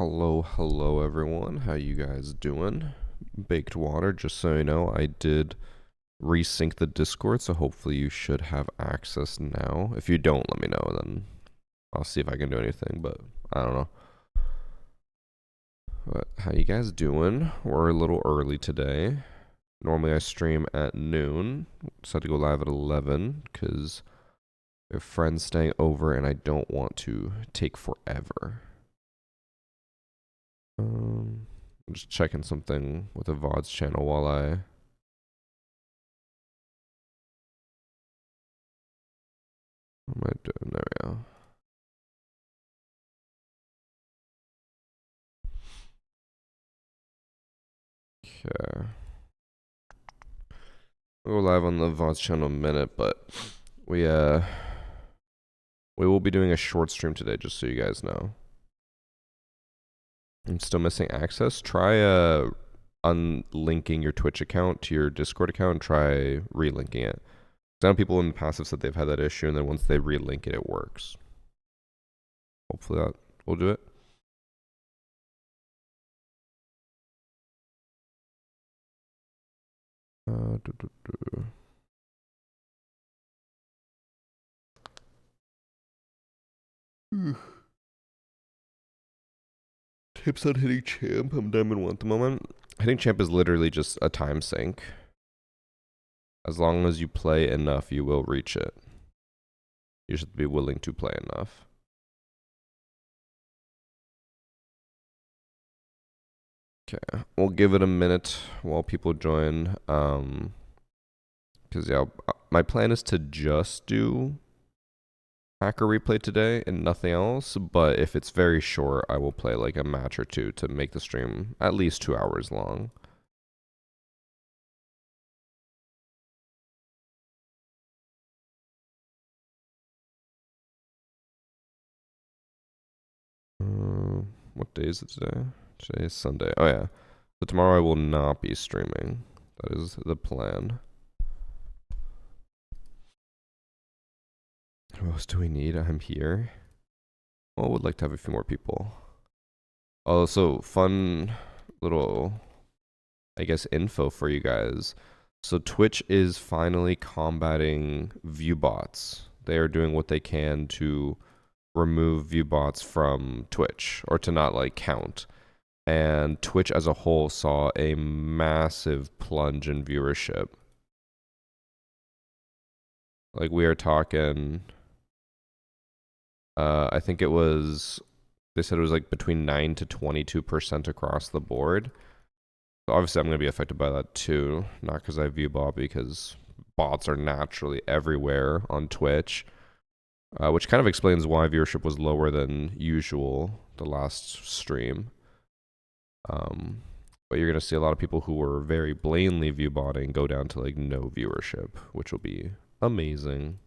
Hello everyone. How you guys doing? Baked water, just so you know, I did resync the Discord, so hopefully you should have access now. If you don't, let me know, then I'll see if I can do anything, but I don't know. But how you guys doing? We're a little early today. Normally I stream at noon. Just had to go live at 11 because we have friends staying over and I don't want to take forever. I'm just checking something with the VODs channel while I... What am I doing? There we go. Okay. We'll go live on the VODs channel in a minute, but we will be doing a short stream today, just so you guys know. I'm still missing access. Try unlinking your Twitch account to your Discord account and try relinking it. I know people in the past have said they've had that issue, and then once they relink it, it works. Hopefully that will do it. Tips on hitting champ. I'm Diamond 1 at the moment. Hitting champ is literally just a time sink. As long as you play enough, you will reach it. You should be willing to play enough. Okay, we'll give it a minute while people join. Because yeah, my plan is to just do hacker replay today and nothing else. But if it's very short, I will play like a match or two to make the stream at least 2 hours long. What day is it today? Today is Sunday. Oh yeah. So tomorrow I will not be streaming. That is the plan. Who else do we need? I'm here. Well, I would like to have a few more people. Also, fun little, I guess, info for you guys. So Twitch is finally combating view bots. They are doing what they can to remove view bots from Twitch, or to not like count. And Twitch as a whole saw a massive plunge in viewership. Like we are talking, I think it was, they said it was like between 9 to 22% across the board. So obviously I'm going to be affected by that too, not because I view bot, because bots are naturally everywhere on Twitch, which kind of explains why viewership was lower than usual the last stream. But you're going to see a lot of people who were very blatantly view botting go down to like no viewership, which will be amazing.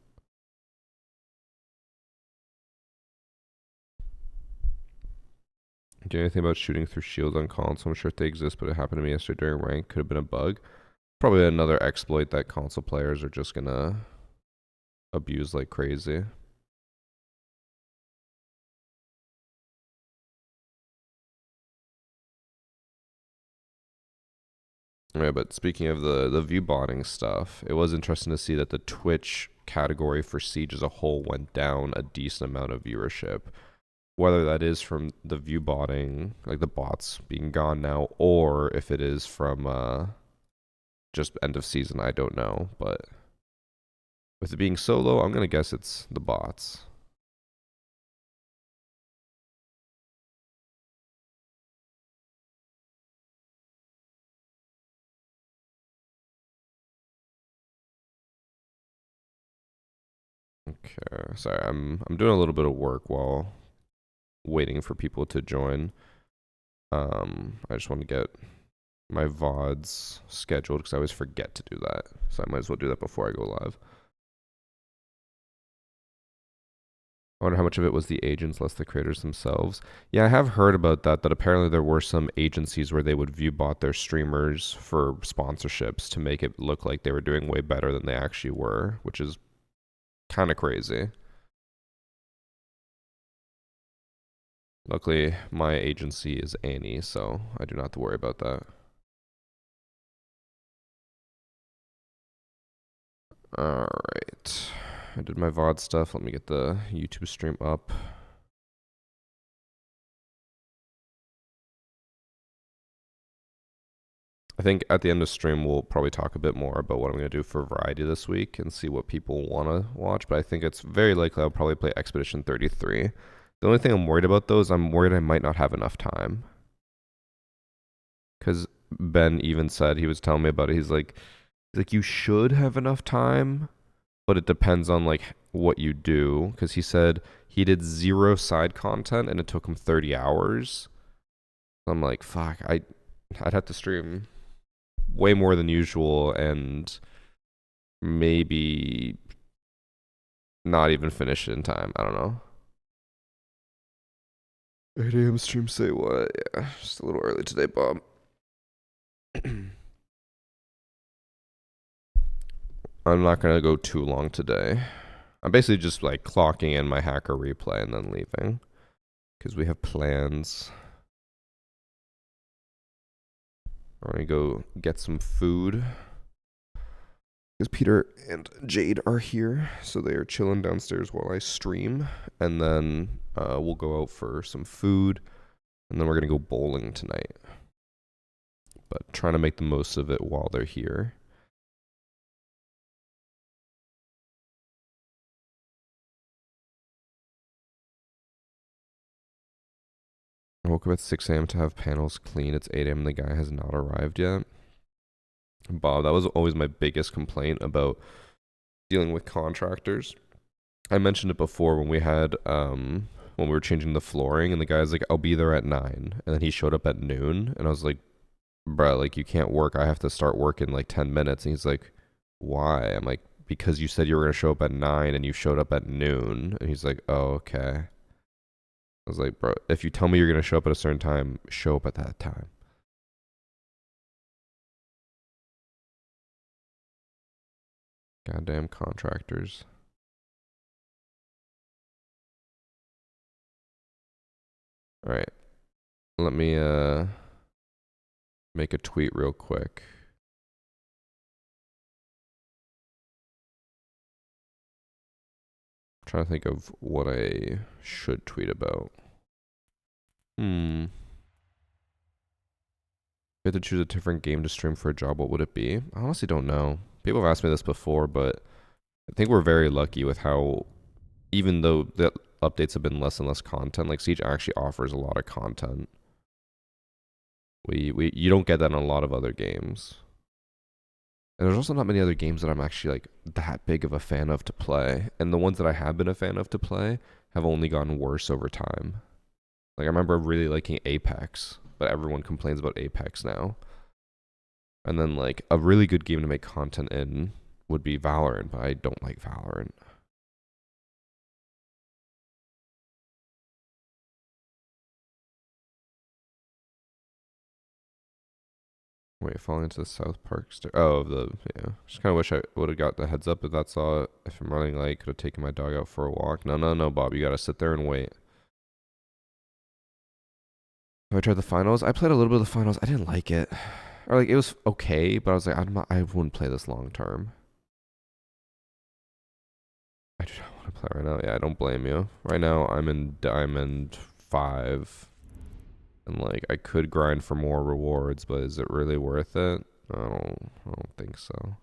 Do you know anything about shooting through shields on console? I'm sure if they exist, but it happened to me yesterday during rank. Could have been a bug. Probably another exploit that console players are just gonna abuse like crazy. Yeah, but speaking of the view botting stuff, it was interesting to see that the Twitch category for Siege as a whole went down a decent amount of viewership. Whether that is from the view botting, like the bots being gone now, or if it is from just end of season, I don't know. But with it being so low, I'm gonna guess it's the bots. Okay, sorry, I'm doing a little bit of work while waiting for people to join. I just want to get my VODs scheduled because I always forget to do that. So I might as well do that before I go live. I wonder how much of it was the agents less the creators themselves. Yeah, I have heard about that, that apparently there were some agencies where they would view bot their streamers for sponsorships to make it look like they were doing way better than they actually were, which is kind of crazy. Luckily, my agency is Annie, so I do not have to worry about that. Alright. I did my VOD stuff. Let me get the YouTube stream up. I think at the end of stream, we'll probably talk a bit more about what I'm going to do for variety this week and see what people want to watch. But I think it's very likely I'll probably play Expedition 33. The only thing I'm worried about, though, is I'm worried I might not have enough time. Because Ben even said, he was telling me about it. He's like, you should have enough time, but it depends on like what you do. Because he said he did 0 side content and it took him 30 hours. I'm like, fuck, I'd have to stream way more than usual and maybe not even finish it in time. I don't know. 8 a.m. stream, say what? Yeah, just a little early today, Bob. I'm not going to go too long today. I'm basically just like clocking in my hacker replay and then leaving because we have plans. We're going to go get some food because Peter and Jade are here, so they are chilling downstairs while I stream, and then we'll go out for some food, and then we're going to go bowling tonight, but trying to make the most of it while they're here. I woke up at 6 a.m. to have panels clean. It's 8 a.m. The guy has not arrived yet. Bob, that was always my biggest complaint about dealing with contractors. I mentioned it before when we had when we were changing the flooring, and the guy's like, I'll be there at 9, and then he showed up at noon, and I was like, bruh, like, you can't work. I have to start work in like 10 minutes. And he's like, why? I'm like, because you said you were going to show up at 9 and you showed up at noon. And he's like, oh, okay. I was like, bro, if you tell me you're going to show up at a certain time, show up at that time. Goddamn contractors. All right. Let me make a tweet real quick. I'm trying to think of what I should tweet about. If you had to choose a different game to stream for a job, what would it be? I honestly don't know. People have asked me this before, but I think we're very lucky with how, even though the updates have been less and less content, like Siege actually offers a lot of content. You don't get that in a lot of other games. And there's also not many other games that I'm actually like that big of a fan of to play. And the ones that I have been a fan of to play have only gotten worse over time. Like I remember really liking Apex, but everyone complains about Apex now. And then like a really good game to make content in would be Valorant, but I don't like Valorant. Wait, falling into the South Park yeah. Just kind of wish I would have got the heads up if that's all. If I'm running late, could have taken my dog out for a walk. No, Bob, you gotta sit there and wait. Have I tried the finals? I played a little bit of the finals. I didn't like it. Or like it was okay, but I was like, I wouldn't play this long term. I do not want to play right now. Yeah, I don't blame you. Right now, I'm in Diamond 5. And like I could grind for more rewards, but is it really worth it? I don't think so.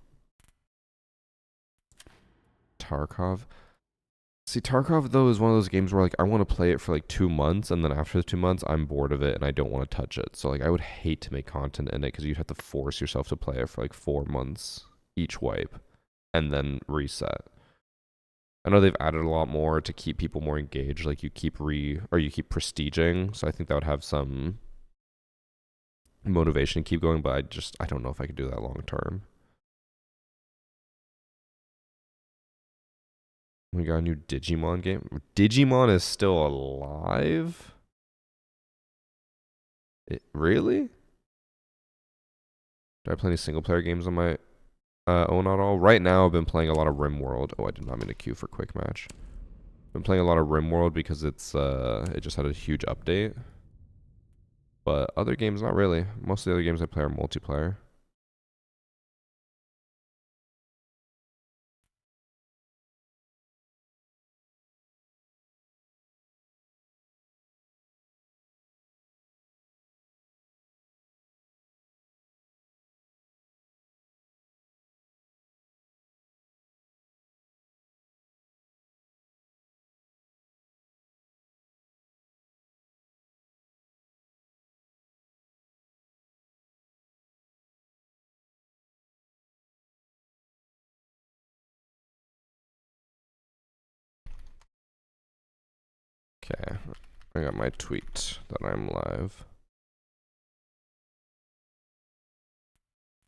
Tarkov. See, Tarkov though is one of those games where like I want to play it for like 2 months, and then after the 2 months, I'm bored of it and I don't want to touch it. So like I would hate to make content in it because you'd have to force yourself to play it for like 4 months each wipe, and then reset. I know they've added a lot more to keep people more engaged. Like you keep prestiging, so I think that would have some motivation to keep going. But I don't know if I could do that long term. We got a new Digimon game. Digimon is still alive? Really? Do I play any single player games on my own at all? Right now, I've been playing a lot of RimWorld. Oh, I did not mean to queue for quick match. Been playing a lot of RimWorld because it just had a huge update. But other games, not really. Most of the other games I play are multiplayer. Okay, I got my tweet that I'm live.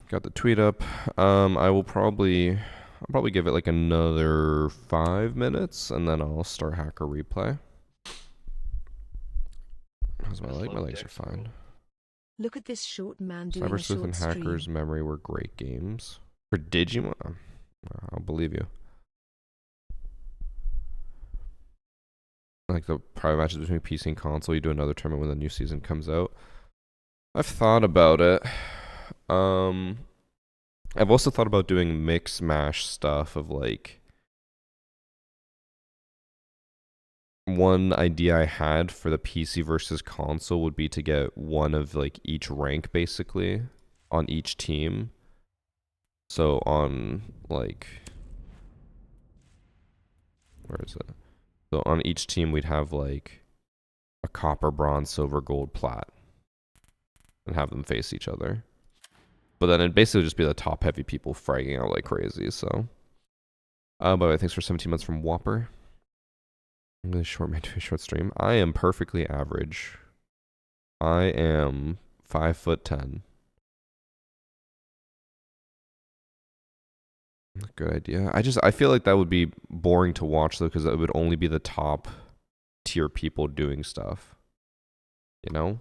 Got the tweet up. I'll probably give it like another 5 minutes, and then I'll start Hacker Replay. How's my leg? My legs are fine. Look at this short man doing Cyber a Sleuth short and stream. Hacker's Memory were great games. For Digimon? I'll believe you. Like the private matches between PC and console, you do another tournament when the new season comes out. I've thought about it. I've also thought about doing mix mash stuff of like one idea I had for the PC versus console would be to get one of like each rank basically on each team. So on like where is it? So on each team we'd have like a copper, bronze, silver, gold, plat and have them face each other. But then it'd basically just be the top heavy people fragging out like crazy, so. By the way, thanks for 17 months from Whopper. I'm really short man to a short stream. I am perfectly average. I am 5'10". Good idea. I feel like that would be boring to watch though, because it would only be the top tier people doing stuff. You know?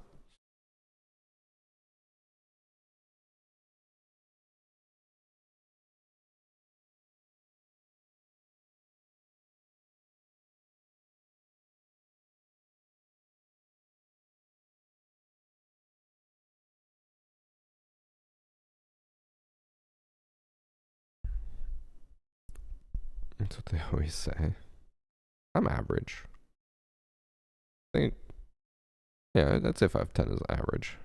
That's what they always say. I'm average. I think, yeah, I'd say 5'10" is average.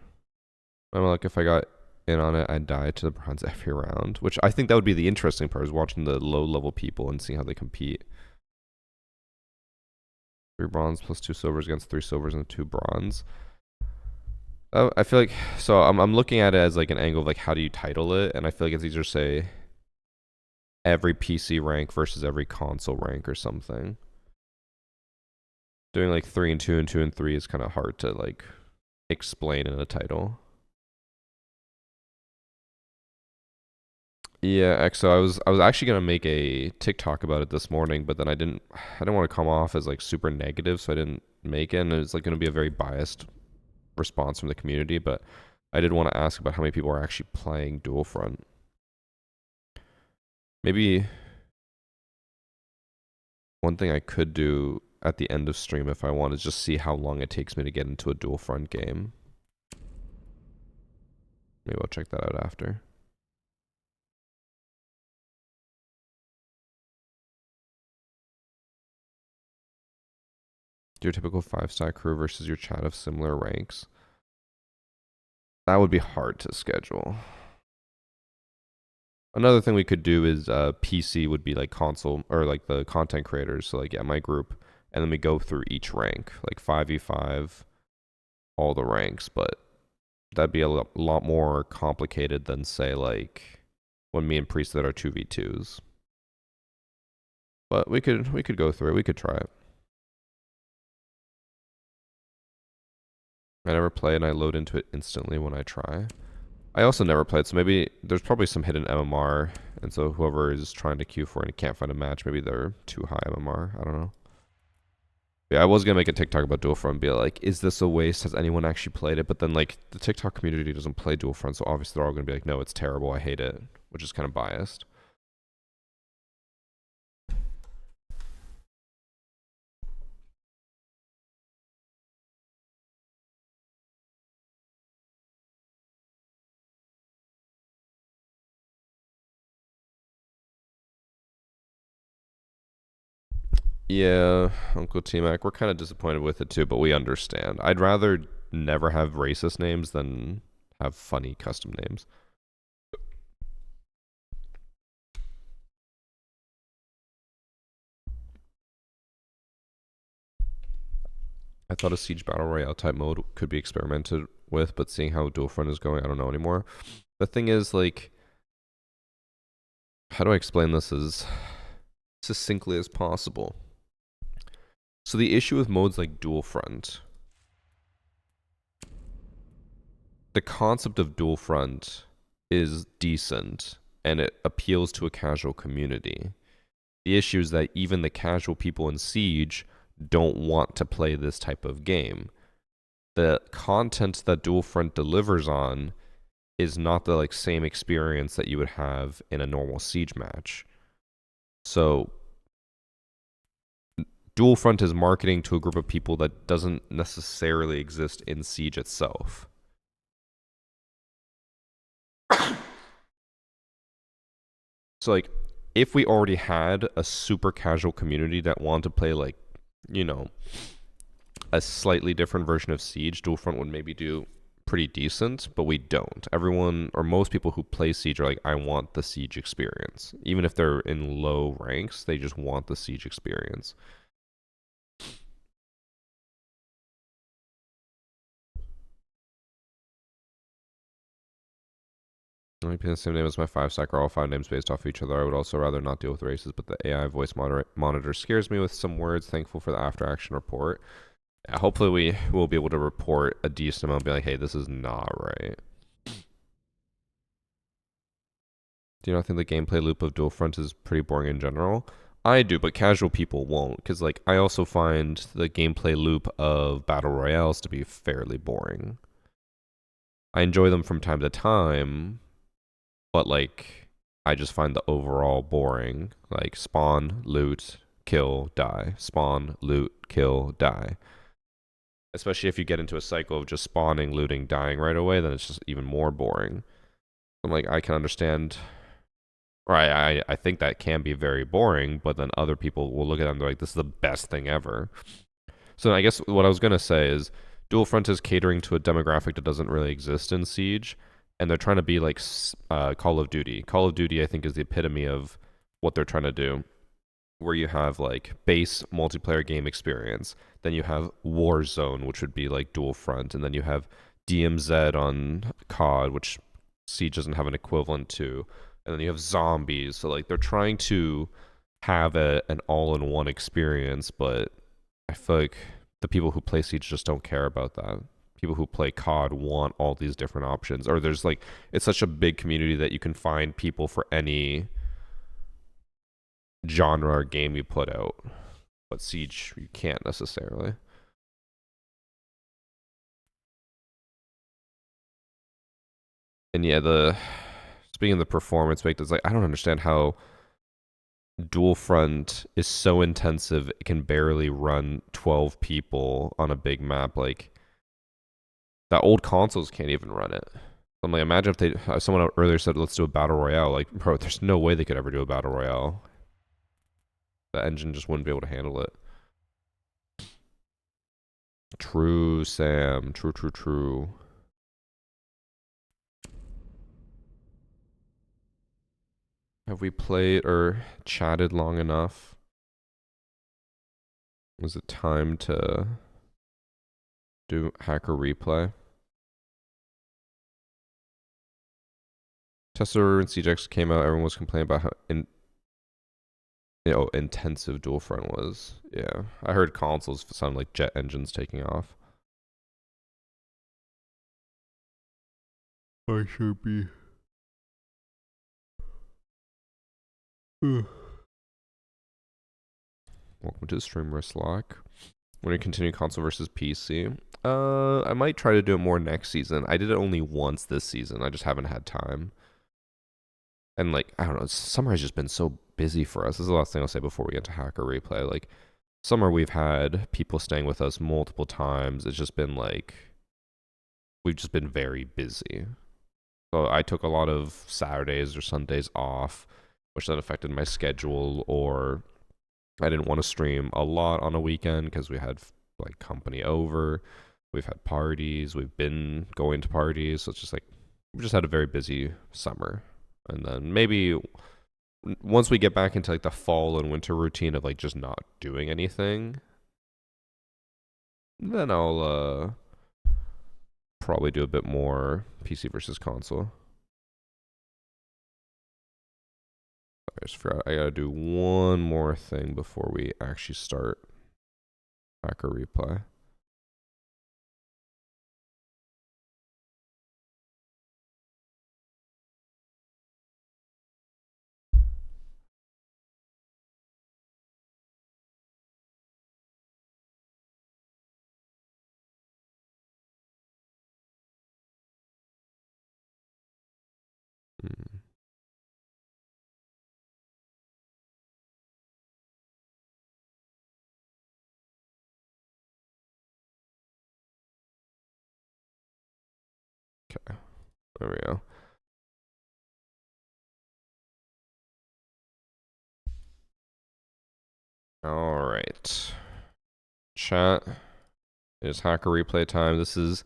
I'm like, if I got in on it, I'd die to the bronze every round, which I think that would be the interesting part, is watching the low level people and seeing how they compete. 3 bronze plus 2 silvers against 3 silvers and 2 bronze. I feel like, so I'm looking at it as like an angle of like, how do you title it? And I feel like it's easier to say every PC rank versus every console rank or something. Doing like 3 and 2 and 2 and 3 is kind of hard to like explain in a title. Yeah, EXO, I was actually gonna make a TikTok about it this morning, but then I didn't want to come off as like super negative, so I didn't make it, and it's like gonna be a very biased response from the community, but I did want to ask about how many people are actually playing Dual Front. Maybe one thing I could do at the end of stream if I want is just see how long it takes me to get into a Dual Front game. Maybe I'll check that out after. Your typical 5-star crew versus your chat of similar ranks. That would be hard to schedule. Another thing we could do is PC would be like console or like the content creators. So like, yeah, my group, and then we go through each rank, like 5v5, all the ranks. But that'd be a lot more complicated than say like when me and Priest did our 2v2s. But we could go through it. We could try it. I never play and I load into it instantly when I try. I also never played, so maybe there's probably some hidden MMR, and so whoever is trying to queue for it and can't find a match, maybe they're too high MMR. I don't know. Yeah, I was gonna make a TikTok about Dual Front and be like, is this a waste? Has anyone actually played it? But then like the TikTok community doesn't play Dual Front, so obviously they're all gonna be like, no, it's terrible, I hate it, which is kind of biased. Yeah, Uncle T-Mac, we're kind of disappointed with it too, but we understand. I'd rather never have racist names than have funny custom names. I thought a Siege Battle Royale type mode could be experimented with, but seeing how Dual Front is going, I don't know anymore. The thing is, like, how do I explain this as succinctly as possible? So the issue with modes like Dual Front, the concept of Dual Front is decent and it appeals to a casual community. The issue is that even the casual people in Siege don't want to play this type of game. The content that Dual Front delivers on is not the like same experience that you would have in a normal Siege match. So Dual Front is marketing to a group of people that doesn't necessarily exist in Siege itself. So like if we already had a super casual community that wanted to play like, you know, a slightly different version of Siege, Dual Front would maybe do pretty decent, but we don't. Everyone or most people who play Siege are like, I want the Siege experience. Even if they're in low ranks, they just want the Siege experience. Only pin the same name as my 5-stack are all 5 names based off each other. I would also rather not deal with races, but the AI voice monitor scares me with some words. Thankful for the after action report. Yeah, hopefully we will be able to report a decent amount, be like, hey, this is not right. Do you not think the gameplay loop of Dual Front is pretty boring in general? I do, but casual people won't, because like I also find the gameplay loop of battle royales to be fairly boring. I enjoy them from time to time, but like I just find the overall boring. Like spawn, loot, kill, die. Spawn, loot, kill, die. Especially if you get into a cycle of just spawning, looting, dying right away, then it's just even more boring. I'm like, I can understand. Right, I think that can be very boring, but then other people will look at them and they're like, this is the best thing ever. So I guess what I was going to say is Dual Front is catering to a demographic that doesn't really exist in Siege, and they're trying to be like Call of Duty. Call of Duty, I think, is the epitome of what they're trying to do, where you have like base multiplayer game experience, then you have Warzone, which would be like Dual Front, and then you have DMZ on COD, which Siege doesn't have an equivalent to, and then you have zombies. So like they're trying to have an all-in-one experience, but I feel like the people who play Siege just don't care about that. People who play COD want all these different options, or there's like it's such a big community that you can find people for any genre or game you put out. But Siege, you can't necessarily. And yeah, the speaking of the performance make, it's like I don't understand how Dual Front is so intensive it can barely run 12 people on a big map. Like that old consoles can't even run it. I'm like, imagine if they someone earlier said let's do a battle royale. Like, bro, there's no way they could ever do a battle royale. The engine just wouldn't be able to handle it. True, Sam. True, true, true. Have we played or chatted long enough? Was it time to do hacker replay? Tesla and CJX came out. Everyone was complaining about how intensive Dual Front was. Yeah, I heard consoles sound like jet engines taking off. I should be. Welcome to the streamer Slack. When you continue console versus PC, I might try to do it more next season. I did it only once this season. I just haven't had time. And like, I don't know, summer has just been so busy for us. This is the last thing I'll say before we get to hacker replay. Like, summer we've had people staying with us multiple times. It's just been like, we've just been very busy. So I took a lot of Saturdays or Sundays off, which then affected my schedule, or I didn't want to stream a lot on a weekend because we had like company over. We've had parties. We've been going to parties. So it's just like we just had a very busy summer. And then maybe once we get back into like the fall and winter routine of like just not doing anything, then I'll probably do a bit more PC versus console. I just forgot I gotta do one more thing before we actually start Hacker Replay. Okay, there we go. All right, chat. It is Hacker Replay time. This is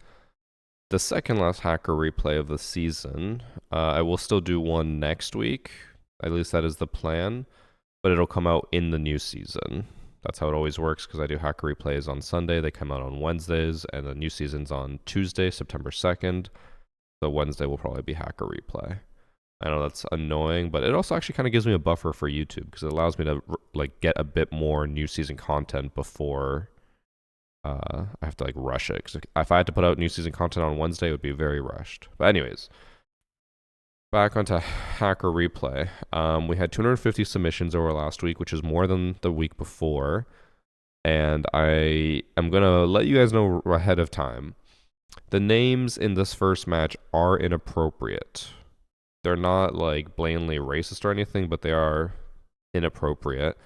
the second last Hacker Replay of the season. I will still do one next week. At least that is the plan. But it'll come out in the new season. That's how it always works because I do Hacker Replays on Sunday. They come out on Wednesdays, and the new season's on Tuesday, September 2nd. So Wednesday will probably be Hacker Replay. I know that's annoying, but it also actually kind of gives me a buffer for YouTube because it allows me to like get a bit more new season content before I have to like rush it. Because if I had to put out new season content on Wednesday, it would be very rushed. But anyways, back onto Hacker Replay. We had 250 submissions over last week, which is more than the week before. And I am going to let you guys know ahead of time. The names in this first match are inappropriate. They're not like blatantly racist or anything, but they are inappropriate.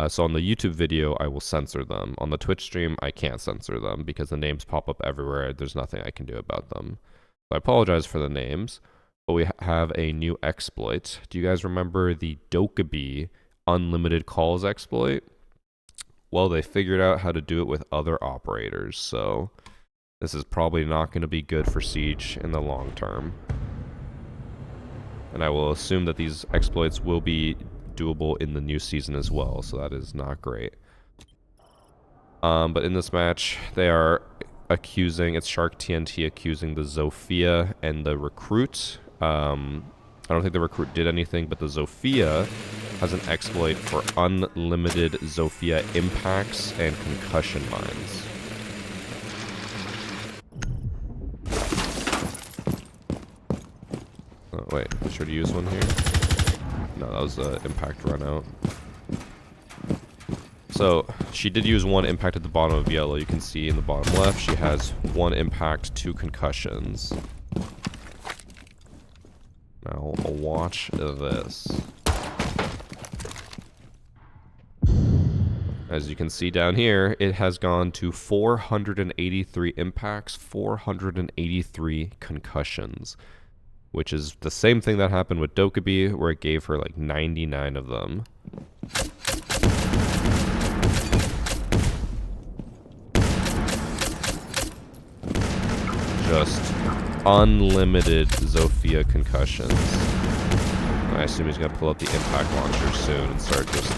So on the YouTube video, I will censor them. On the Twitch stream, I can't censor them because the names pop up everywhere. There's nothing I can do about them. So I apologize for the names, but we have a new exploit. Do you guys remember the Dokkaebi unlimited calls exploit? Well, they figured out how to do it with other operators, so this is probably not going to be good for Siege in the long term. And I will assume that these exploits will be doable in the new season as well, so that is not great. But in this match, they are accusing, it's Shark TNT accusing the Zofia and the Recruit. I don't think the Recruit did anything, but the Zofia has an exploit for unlimited Zofia impacts and concussion mines. Oh, wait, I should use one here. No, that was the impact run out. So, she did use one impact at the bottom of yellow. You can see in the bottom left, she has one impact, 2 concussions. Now, watch this. As you can see down here, it has gone to 483 impacts, 483 concussions. Which is the same thing that happened with Dokkaebi, where it gave her like 99 of them. Just unlimited Zofia concussions. I assume he's gonna pull up the impact launcher soon and start just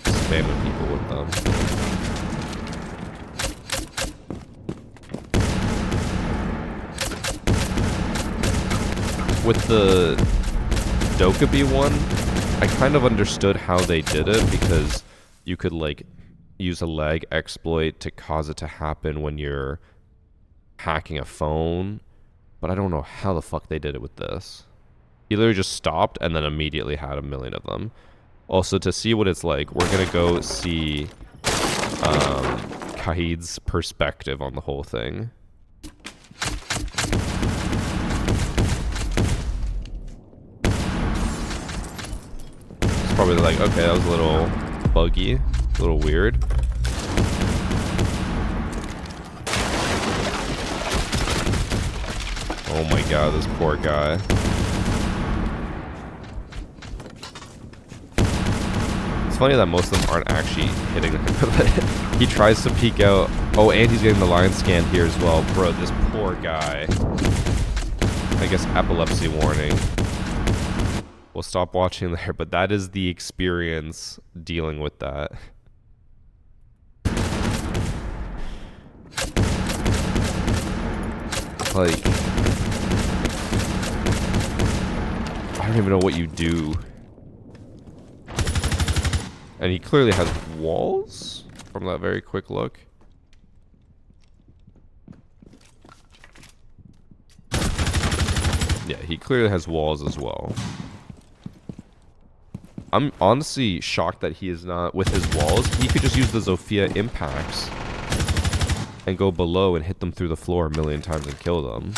spamming people with them. With the Dokkaebi one, I kind of understood how they did it because you could like use a lag exploit to cause it to happen when you're hacking a phone, but I don't know how the fuck they did it with this. He literally just stopped and then immediately had a million of them. Also, to see what it's like, we're gonna go see Kahid's perspective on the whole thing. Probably like, okay, that was a little buggy, a little weird. Oh my god, this poor guy. It's funny that most of them aren't actually hitting him. He tries to peek out. Oh, and he's getting the line scan here as well. Bro, this poor guy. I guess epilepsy warning. We'll stop watching there, but that is the experience dealing with that. Like, I don't even know what you do. And he clearly has walls from that very quick look. Yeah, he clearly has walls as well. I'm honestly shocked that he is not with his walls. He could just use the Zofia impacts and go below and hit them through the floor a million times and kill them.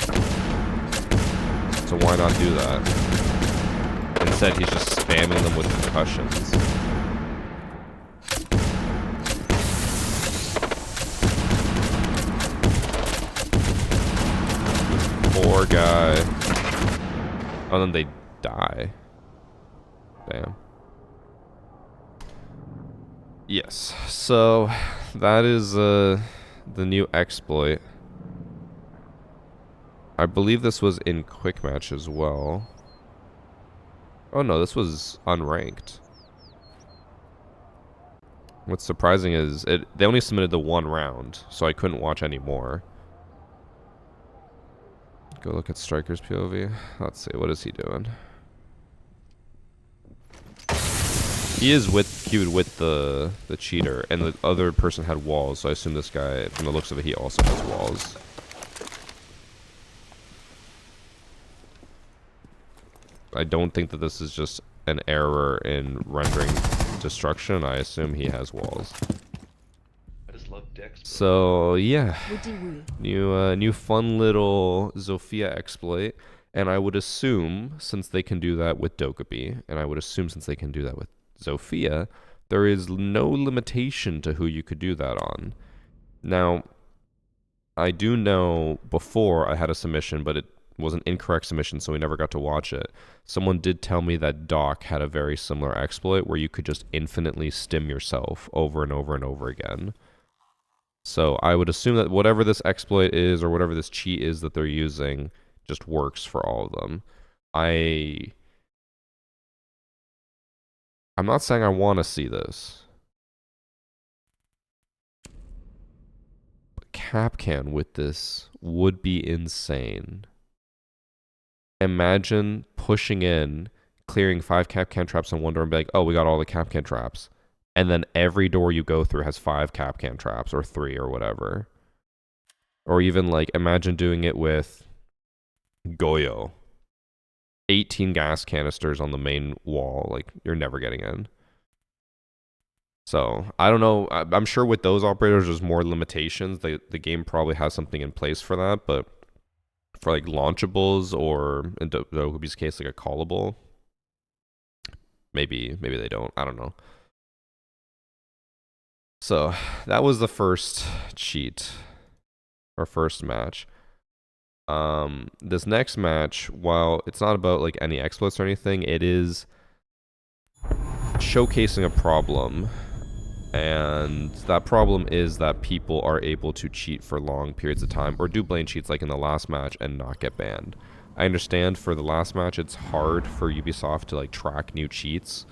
So why not do that? Instead, he's just spamming them with concussions. Poor guy. Oh, then they die. Damn. Yes, so that is the new exploit. I believe this was in quick match as well. Oh no, this was unranked. What's surprising is they only submitted the one round, so I couldn't watch any more. Go look at Striker's POV. Let's see, what is he doing? He was with the cheater, and the other person had walls, so I assume this guy, from the looks of it, he also has walls. I don't think that this is just an error in rendering destruction. I assume he has walls. I just love dicks. So yeah, new fun little Zofia exploit, and I would assume since they can do that with Dokkaebi, and I would assume since they can do that with Zofia, there is no limitation to who you could do that on. Now, I do know before I had a submission, but it was an incorrect submission, so we never got to watch it. Someone did tell me that Doc had a very similar exploit where you could just infinitely stim yourself over and over and over again. So I would assume that whatever this exploit is or whatever this cheat is that they're using just works for all of them. I'm not saying I want to see this. But Capcan with this would be insane. Imagine pushing in, clearing 5 Capcan traps on one door and be like, oh, we got all the Capcan traps. And then every door you go through has 5 Capcan traps, or 3, or whatever. Or even, like, imagine doing it with Goyo. 18 gas canisters on the main wall. Like, you're never getting in. So, I don't know. I'm sure with those operators, there's more limitations. The game probably has something in place for that, but for, like, launchables or, in Dokkaebi's case, like a callable, maybe they don't. I don't know. So, that was the first cheat, or first match. This next match, while it's not about like any exploits or anything, it is showcasing a problem, and that problem is that people are able to cheat for long periods of time, or do blame cheats like in the last match and not get banned. I understand for the last match it's hard for Ubisoft to like track new cheats,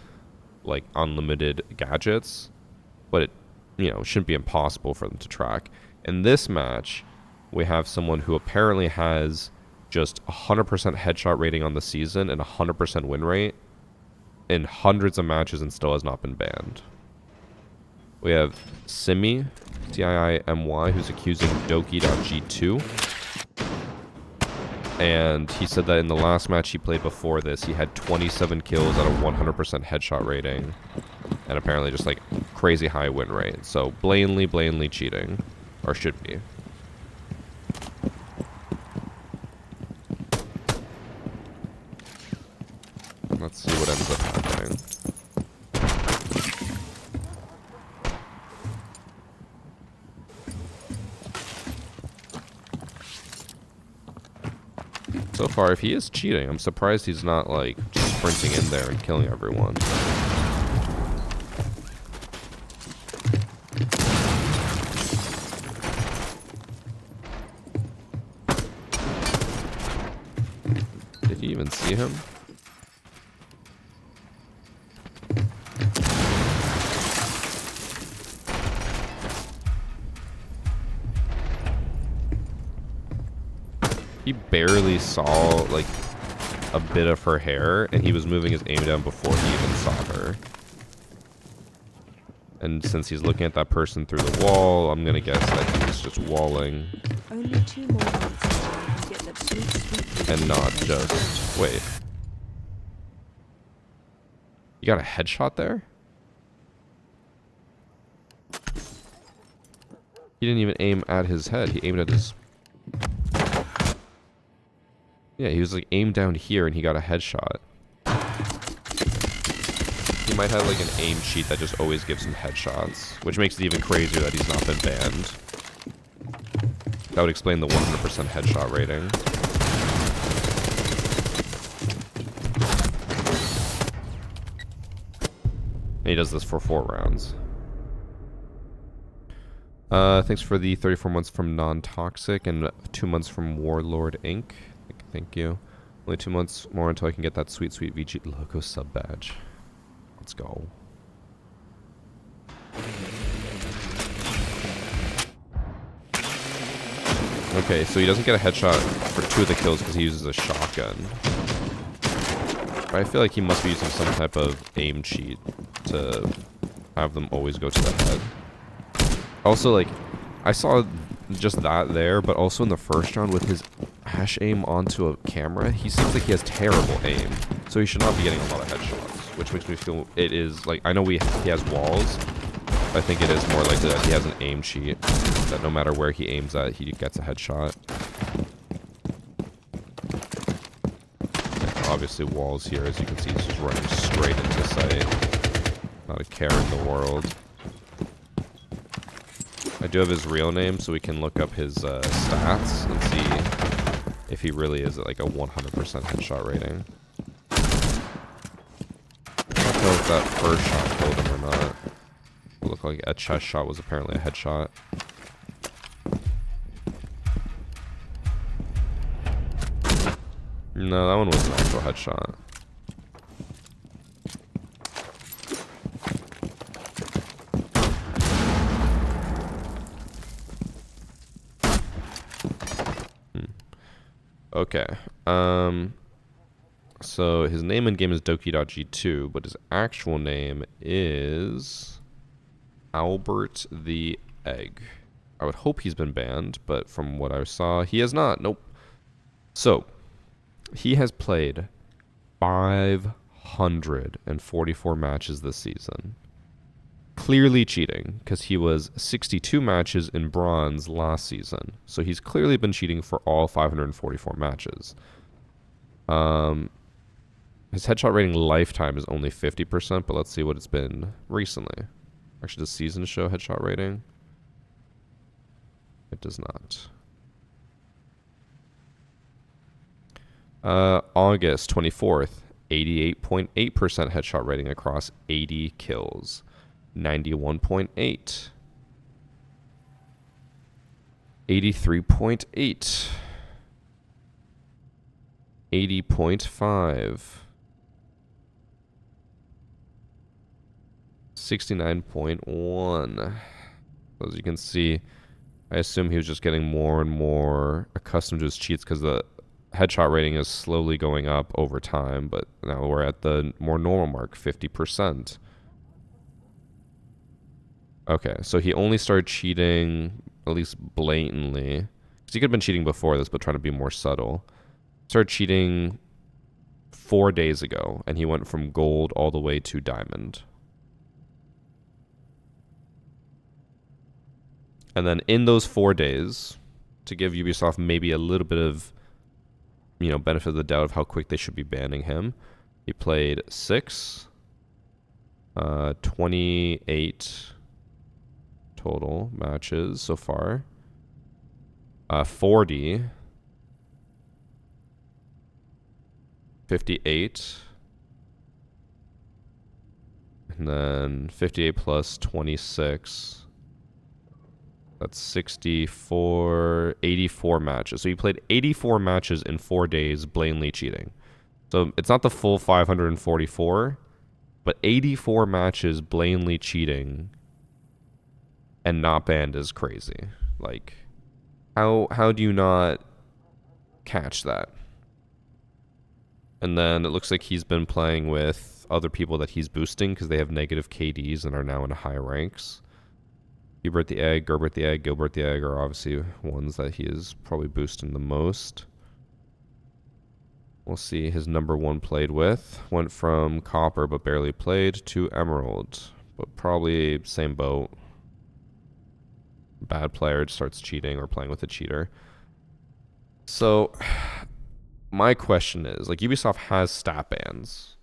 like unlimited gadgets, but it, you know, shouldn't be impossible for them to track. In this match, we have someone who apparently has just 100% headshot rating on the season and 100% win rate in hundreds of matches and still has not been banned. We have Simi, Tiimy, who's accusing Doki.G2. And he said that in the last match he played before this, he had 27 kills at a 100% headshot rating. And apparently just like crazy high win rate. So blatantly cheating. Or should be. Let's see what ends up happening. So far, if he is cheating, I'm surprised he's not like just sprinting in there and killing everyone. you even see him? He barely saw, like, a bit of her hair, and he was moving his aim down before he even saw her. And since he's looking at that person through the wall, I'm gonna guess that he was just walling. Only 2 more months until I can get that sweet And not just... Wait. You got a headshot there? He didn't even aim at his head. He aimed at his... Yeah, he was like aimed down here and he got a headshot. He might have like an aim cheat that just always gives him headshots, which makes it even crazier that he's not been banned. That would explain the 100% headshot rating. And he does this for 4 rounds. Thanks for the 34 months from Non-Toxic and 2 months from Warlord Inc. Thank you. Only 2 months more until I can get that sweet, sweet VG logo sub badge. Let's go. Okay, so he doesn't get a headshot for 2 of the kills because he uses a shotgun. But I feel like he must be using some type of aim cheat to have them always go to the head. Also, like, I saw just that there, but also in the first round with his hash aim onto a camera, he seems like he has terrible aim. So he should not be getting a lot of headshots, which makes me feel it is, like, I know he has walls, but I think it is more likely that he has an aim cheat, that no matter where he aims at, he gets a headshot. And obviously walls here, as you can see, he's just running straight into sight. Not a care in the world. I do have his real name, so we can look up his stats and see if he really is at like a 100% headshot rating. I don't know if that first shot killed him or not. It looked like a chest shot was apparently a headshot. No, that one was an actual headshot. Okay. So his name in game is Doki.G2, but his actual name is Albert the Egg. I would hope he's been banned, but from what I saw, he has not. Nope. So he has played 544 matches this season. Clearly cheating, because he was 62 matches in bronze last season. So he's clearly been cheating for all 544 matches. His headshot rating lifetime is only 50%, but let's see what it's been recently. Actually, does season show headshot rating? It does not. August 24th, 88.8% headshot rating across 80 kills. 91.8, 83.8, 80.5, 69.1. As you can see, I assume he was just getting more and more accustomed to his cheats because the headshot rating is slowly going up over time, but now we're at the more normal mark, 50%. Okay, so he only started cheating, at least blatantly. Because he could have been cheating before this, but trying to be more subtle. Started cheating 4 days ago, and he went from gold all the way to diamond. And then in those 4 days, to give Ubisoft maybe a little bit of, you know, benefit of the doubt of how quick they should be banning him, he played 6, 28... total matches so far. 40, 58, and then 58 plus 26. That's 64, 84 matches. So he played 84 matches in 4 days, blatantly cheating. So it's not the full 544, but 84 matches blatantly cheating and not banned is crazy. Like, how do you not catch that? And then it looks like he's been playing with other people that he's boosting because they have negative KDs and are now in high ranks. Hubert the Egg, Gerbert the Egg, Gilbert the Egg are obviously ones that he is probably boosting the most. We'll see his number one played with. Went from Copper but barely played to Emerald. But probably same boat. Bad player starts cheating or playing with a cheater. So my question is, like, Ubisoft has stat bans.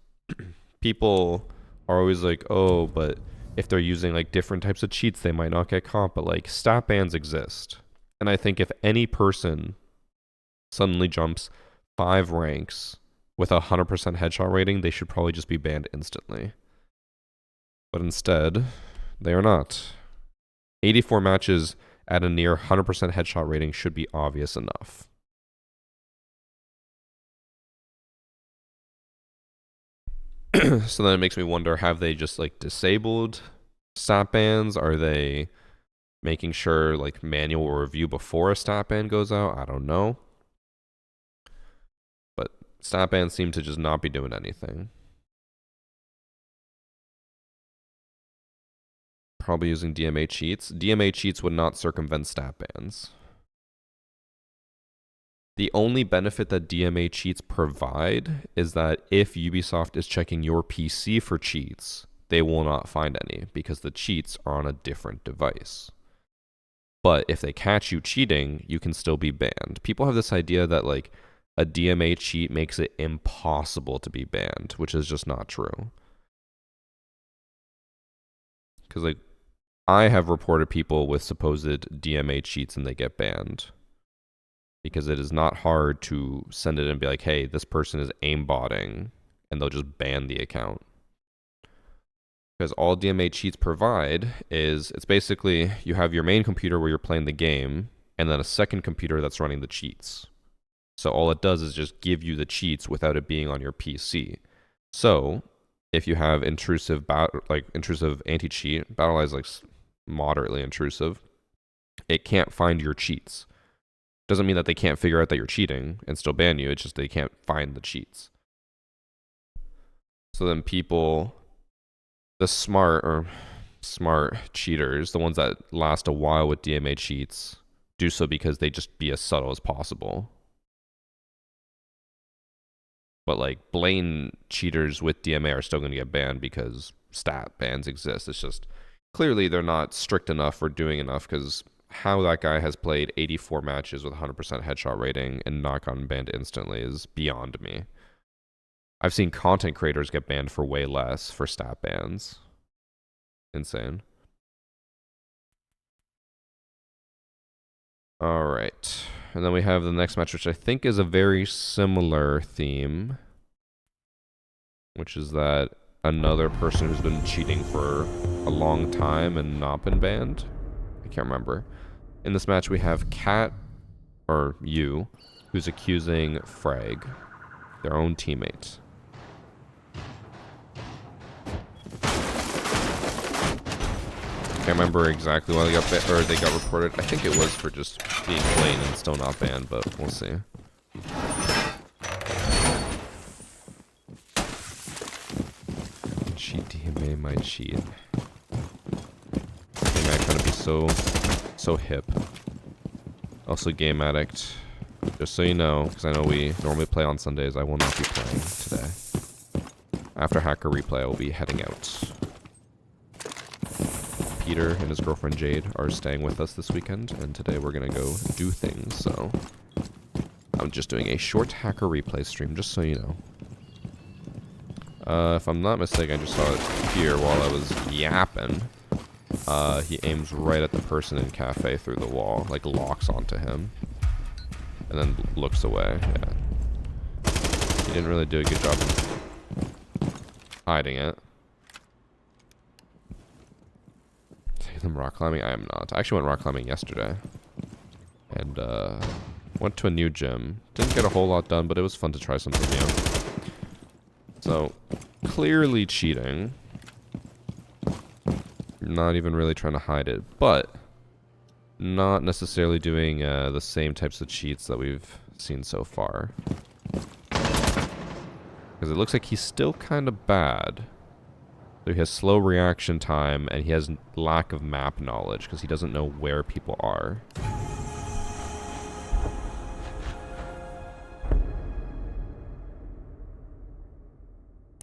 People are always like, oh, but if they're using like different types of cheats, they might not get caught. But like, stat bans exist. And I think if any person suddenly jumps 5 ranks with a 100% headshot rating, they should probably just be banned instantly. But instead, they are not. 84 matches at a near 100% headshot rating should be obvious enough. So then it makes me wonder, have they just like disabled stat bans? Are they making sure like manual review before a stat ban goes out? I don't know. But stat bans seem to just not be doing anything. Probably using DMA cheats. DMA cheats would not circumvent stat bans. The only benefit that DMA cheats provide is that if Ubisoft is checking your PC for cheats, they will not find any because the cheats are on a different device. But if they catch you cheating, you can still be banned. People have this idea that like a DMA cheat makes it impossible to be banned, which is just not true. Because like I have reported people with supposed DMA cheats and they get banned. Because it is not hard to send it and be like, hey, this person is aimbotting, and they'll just ban the account. Because all DMA cheats provide is, it's basically, you have your main computer where you're playing the game, and then a second computer that's running the cheats. So all it does is just give you the cheats without it being on your PC. So if you have intrusive anti-cheat, BattleEye is like moderately intrusive, it can't find your cheats. Doesn't mean that they can't figure out that you're cheating and still ban you. It's just they can't find the cheats. So then people, the smart cheaters, the ones that last a while with DMA cheats, do so because they just be as subtle as possible. But like blatant cheaters with DMA are still going to get banned because stat bans exist. It's just clearly they're not strict enough or doing enough, because how that guy has played 84 matches with 100% headshot rating and not gotten banned instantly is beyond me. I've seen content creators get banned for way less for stat bans. Insane. All right. And then we have the next match, which I think is a very similar theme, which is that another person who's been cheating for a long time and not been banned. I can't remember. In this match, we have Cat, or you, who's accusing Frag, their own teammate. Can't remember exactly why they got reported. I think it was for just being blatant and still not banned, but we'll see. Cheat DMA might cheat. DMA trying to be so hip. Also Game Addict. Just so you know, because I know we normally play on Sundays, I will not be playing today. After Hacker Replay, I will be heading out. Peter and his girlfriend Jade are staying with us this weekend, and today we're gonna go do things, so I'm just doing a short Hacker Replay stream, just so you know. If I'm not mistaken, I just saw it here while I was yapping. He aims right at the person in cafe through the wall, like locks onto him, and then looks away. Yeah, he didn't really do a good job of hiding it. Take them rock climbing? I am not. I actually went rock climbing yesterday, and went to a new gym. Didn't get a whole lot done, but it was fun to try something new. So, clearly cheating. Not even really trying to hide it, but not necessarily doing the same types of cheats that we've seen so far. Because it looks like he's still kind of bad. So he has slow reaction time, and he has lack of map knowledge, because he doesn't know where people are.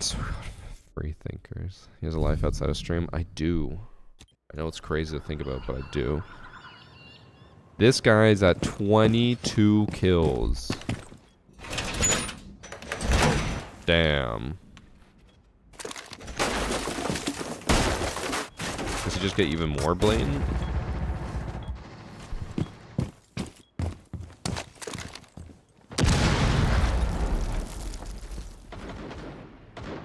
So, free thinkers. He has a life outside of stream? I do. I know it's crazy to think about, but I do. This guy's at 22 kills. Damn. Does he just get even more blatant?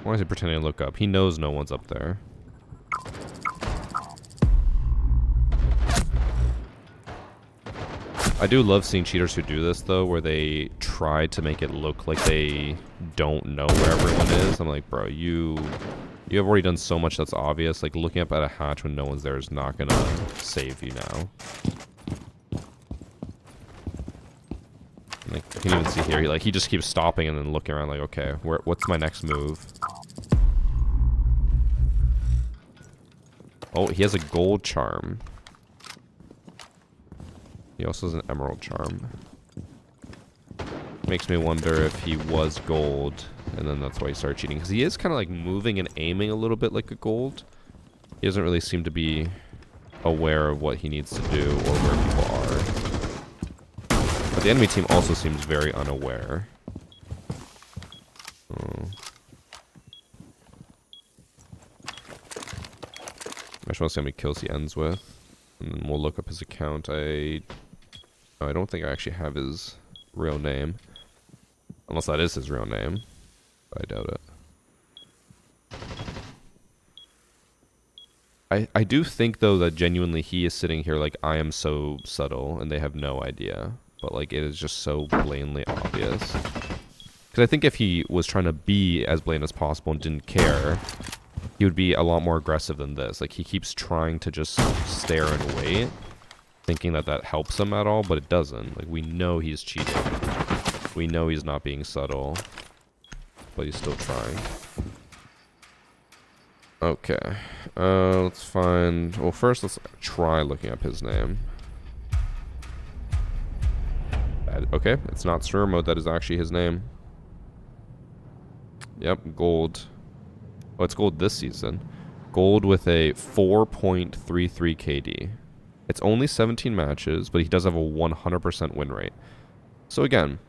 Why is he pretending to look up? He knows no one's up there. I do love seeing cheaters who do this, though, where they try to make it look like they don't know where everyone is. I'm like, bro, you have already done so much that's obvious. Like, looking up at a hatch when no one's there is not gonna save you now. Like, you can even see here, he just keeps stopping and then looking around like, okay, what's my next move? Oh, he has a gold charm. He also has an emerald charm. Makes me wonder if he was gold, and then that's why he started cheating. Because he is kind of like moving and aiming a little bit like a gold. He doesn't really seem to be aware of what he needs to do or where people are. But the enemy team also seems very unaware. Oh. I just want to see how many kills he ends with. And then we'll look up his account. I don't think I actually have his real name. Unless that is his real name. But I doubt it. I do think, though, that genuinely he is sitting here like, I am so subtle, and they have no idea. But, like, it is just so blatantly obvious. Because I think if he was trying to be as blatant as possible and didn't care, he would be a lot more aggressive than this. Like, he keeps trying to just stare and wait, thinking that that helps him at all, but it doesn't. Like, we know he's cheating. We know he's not being subtle, but he's still trying. Okay. Let's find... Well, first, let's try looking up his name. Okay, it's not streamer mode. That is actually his name. Yep, gold. Oh, it's gold this season. Gold with a 4.33 KD. It's only 17 matches, but he does have a 100% win rate. So again,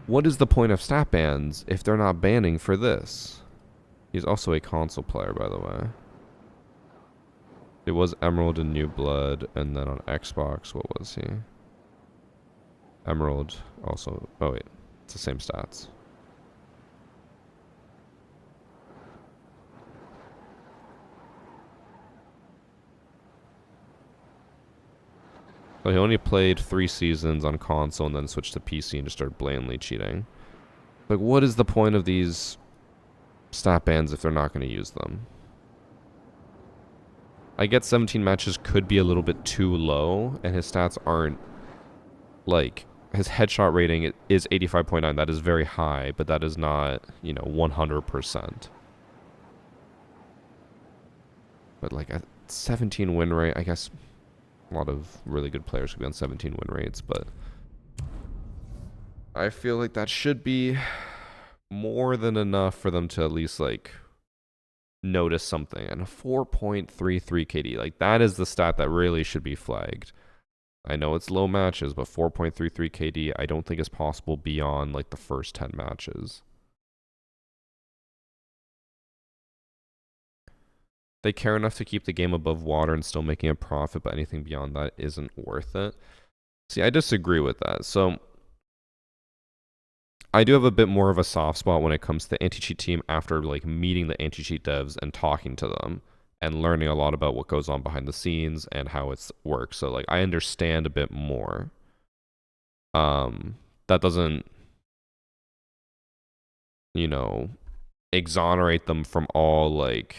what is the point of stat bans if they're not banning for this? He's also a console player, by the way. It was Emerald and New Blood, and then on Xbox, what was he? Emerald also... Oh wait, it's the same stats. So he only played 3 seasons on console and then switched to PC and just started blatantly cheating. Like, what is the point of these stat bans if they're not going to use them? I get 17 matches could be a little bit too low, and his stats aren't, like, his headshot rating is 85.9. That is very high, but that is not, 100%. But, like, a 17 win rate, I guess... A lot of really good players could be on 17 win rates, but I feel like that should be more than enough for them to at least, like, notice something. And a 4.33 KD, like, that is the stat that really should be flagged. I know it's low matches, but 4.33 KD I don't think is possible beyond, like, the first 10 matches. They care enough to keep the game above water and still making a profit, but anything beyond that isn't worth it. See, I disagree with that. So, I do have a bit more of a soft spot when it comes to the anti-cheat team after, like, meeting the anti-cheat devs and talking to them and learning a lot about what goes on behind the scenes and how it works. So, like, I understand a bit more. That doesn't you know, exonerate them from all like,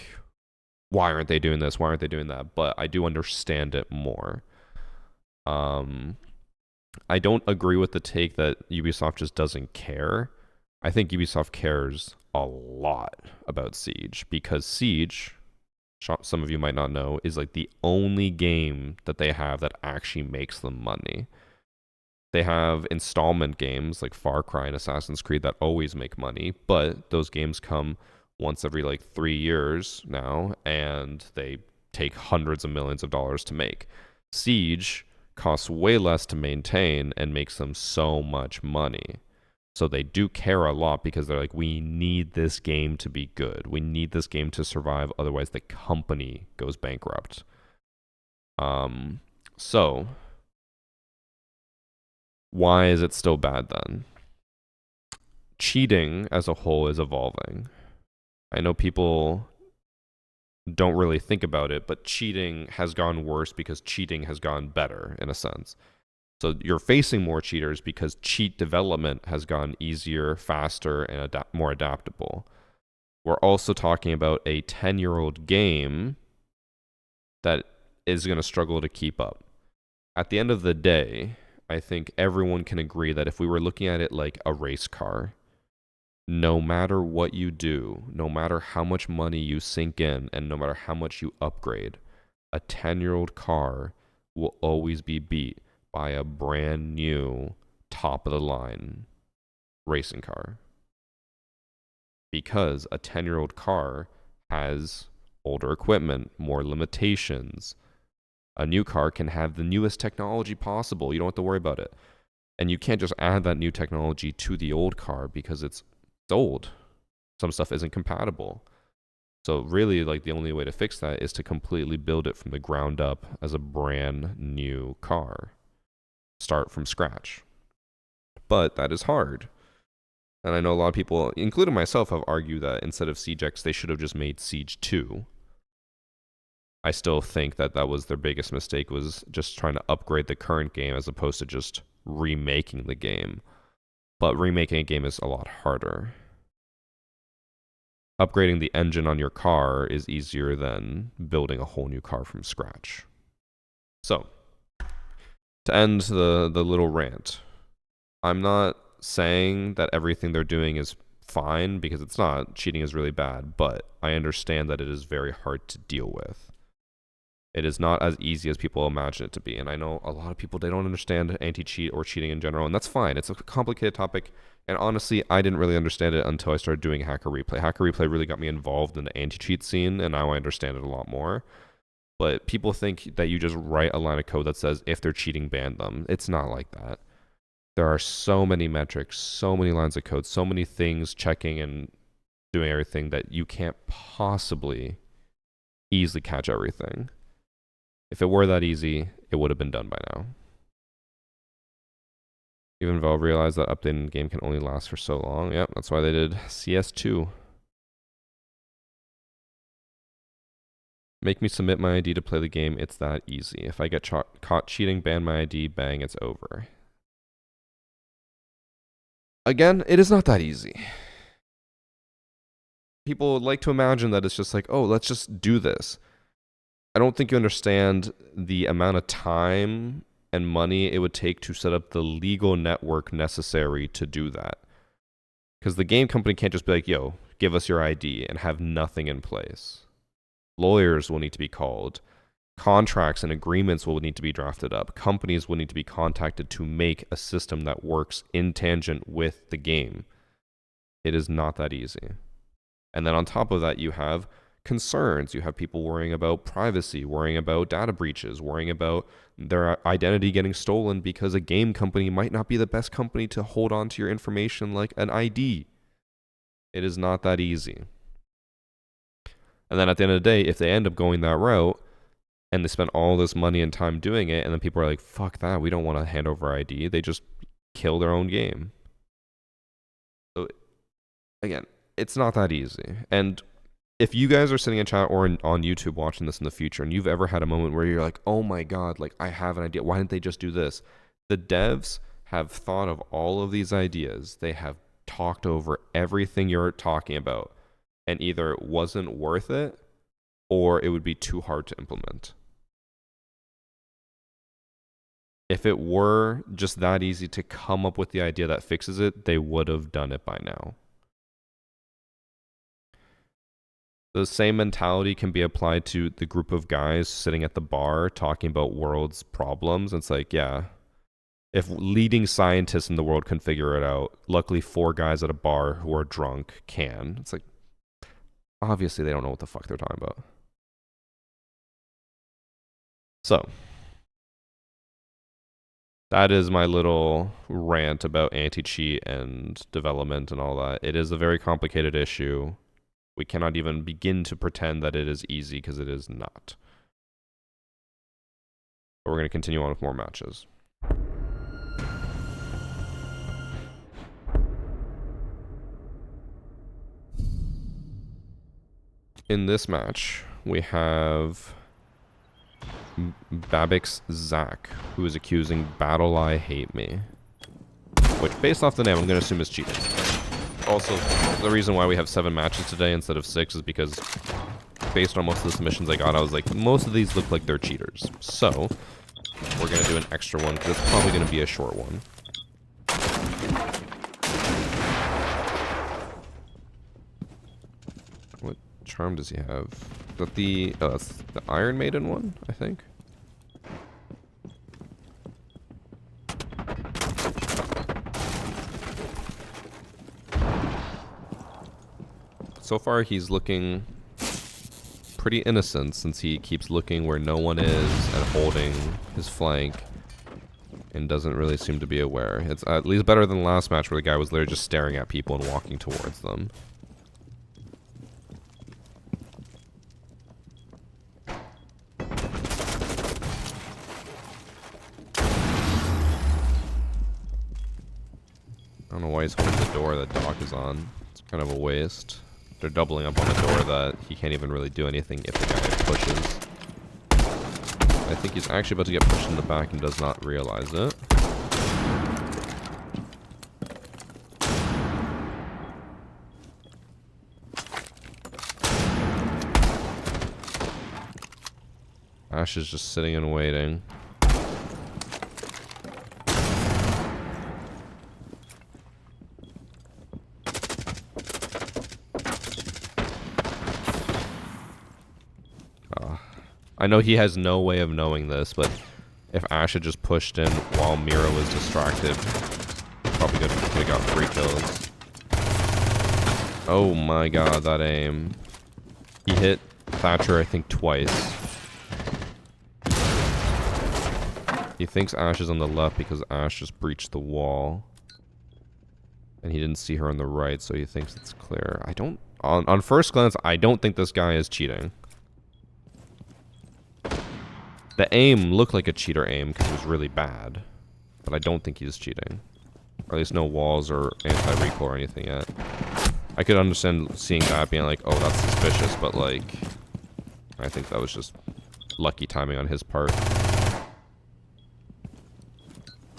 why aren't they doing this? Why aren't they doing that? But I do understand it more. I don't agree with the take that Ubisoft just doesn't care. I think Ubisoft cares a lot about Siege because Siege, some of you might not know, is like the only game that they have that actually makes them money. They have installment games like Far Cry and Assassin's Creed that always make money, but those games come once every like 3 years now, and they take hundreds of millions of dollars to make. Siege costs way less to maintain and makes them so much money. So they do care a lot because they're like, we need this game to be good. We need this game to survive. Otherwise, the company goes bankrupt. So why is it still bad then? Cheating as a whole is evolving. I know people don't really think about it, but cheating has gone worse because cheating has gone better in a sense. So you're facing more cheaters because cheat development has gone easier, faster, and more adaptable. We're also talking about a 10-year-old game that is going to struggle to keep up. At the end of the day, I think everyone can agree that if we were looking at it like a race car, no matter what you do, no matter how much money you sink in, and no matter how much you upgrade, a 10-year-old car will always be beat by a brand new, top of the line racing car. Because a 10-year-old car has older equipment, more limitations. A new car can have the newest technology possible. You don't have to worry about it. And you can't just add that new technology to the old car because it's old. Some stuff isn't compatible. So really, like, the only way to fix that is to completely build it from the ground up as a brand new car. Start from scratch. But that is hard. And I know a lot of people, including myself, have argued that instead of Siege X, they should have just made Siege 2. I still think that that was their biggest mistake, was just trying to upgrade the current game as opposed to just remaking the game. But remaking a game is a lot harder. Upgrading the engine on your car is easier than building a whole new car from scratch. So, to end the little rant, I'm not saying that everything they're doing is fine, because it's not. Cheating is really bad, but I understand that it is very hard to deal with. It is not as easy as people imagine it to be. And I know a lot of people, they don't understand anti-cheat or cheating in general, and that's fine. It's a complicated topic. And honestly, I didn't really understand it until I started doing Hacker Replay. Hacker Replay really got me involved in the anti-cheat scene, and now I understand it a lot more. But people think that you just write a line of code that says, if they're cheating, ban them. It's not like that. There are so many metrics, so many lines of code, so many things checking and doing everything that you can't possibly easily catch everything. If it were that easy, it would have been done by now. Even Valve realized that updating the game can only last for so long. Yep, that's why they did CS2. Make me submit my ID to play the game. It's that easy. If I get caught cheating, ban my ID, bang, it's over. Again, it is not that easy. People like to imagine that it's just like, oh, let's just do this. I don't think you understand the amount of time and money it would take to set up the legal network necessary to do that. Because the game company can't just be like, yo, give us your ID, and have nothing in place. Lawyers will need to be called. Contracts and agreements will need to be drafted up. Companies will need to be contacted to make a system that works in tangent with the game. It is not that easy. And then on top of that, you have concerns. You have people worrying about privacy, worrying about data breaches, worrying about their identity getting stolen because a game company might not be the best company to hold on to your information like an ID. It is not that easy. And then at the end of the day, if they end up going that route and they spend all this money and time doing it, and then people are like, fuck that, we don't want to hand over ID, they just kill their own game. So again, it's not that easy. And if you guys are sitting in chat or on YouTube watching this in the future, and you've ever had a moment where you're like, oh my God, like, I have an idea. Why didn't they just do this? The devs have thought of all of these ideas. They have talked over everything you're talking about, and either it wasn't worth it or it would be too hard to implement. If it were just that easy to come up with the idea that fixes it, they would have done it by now. The same mentality can be applied to the group of guys sitting at the bar talking about world's problems. It's like, yeah, if leading scientists in the world can figure it out, luckily 4 guys at a bar who are drunk can. It's like, obviously they don't know what the fuck they're talking about. So, that is my little rant about anti-cheat and development and all that. It is a very complicated issue. We cannot even begin to pretend that it is easy because it is not. But we're going to continue on with more matches. In this match, we have Babix Zach, who is accusing Battle I Hate Me. Which, based off the name, I'm going to assume is cheating. Also, the reason why we have 7 matches today instead of 6 is because, based on most of the submissions I got, I was like, most of these look like they're cheaters. So, we're going to do an extra one, because it's probably going to be a short one. What charm does he have? Is that the, that's the Iron Maiden one, I think? So far, he's looking pretty innocent since he keeps looking where no one is and holding his flank and doesn't really seem to be aware. It's at least better than the last match where the guy was literally just staring at people and walking towards them. I don't know why he's holding the door that Doc is on. It's kind of a waste. They're doubling up on a door that he can't even really do anything if the guy pushes. I think he's actually about to get pushed in the back and does not realize it. Ash is just sitting and waiting. I know he has no way of knowing this, but if Ash had just pushed in while Mira was distracted, probably could have got 3 kills. Oh my god, that aim. He hit Thatcher, I think, twice. He thinks Ash is on the left because Ash just breached the wall. And he didn't see her on the right, so he thinks it's clear. I don't... On first glance, I don't think this guy is cheating. The aim looked like a cheater aim because it was really bad. But I don't think he's cheating. Or at least no walls or anti-recoil or anything yet. I could understand seeing that being like, oh, that's suspicious, but like... I think that was just lucky timing on his part.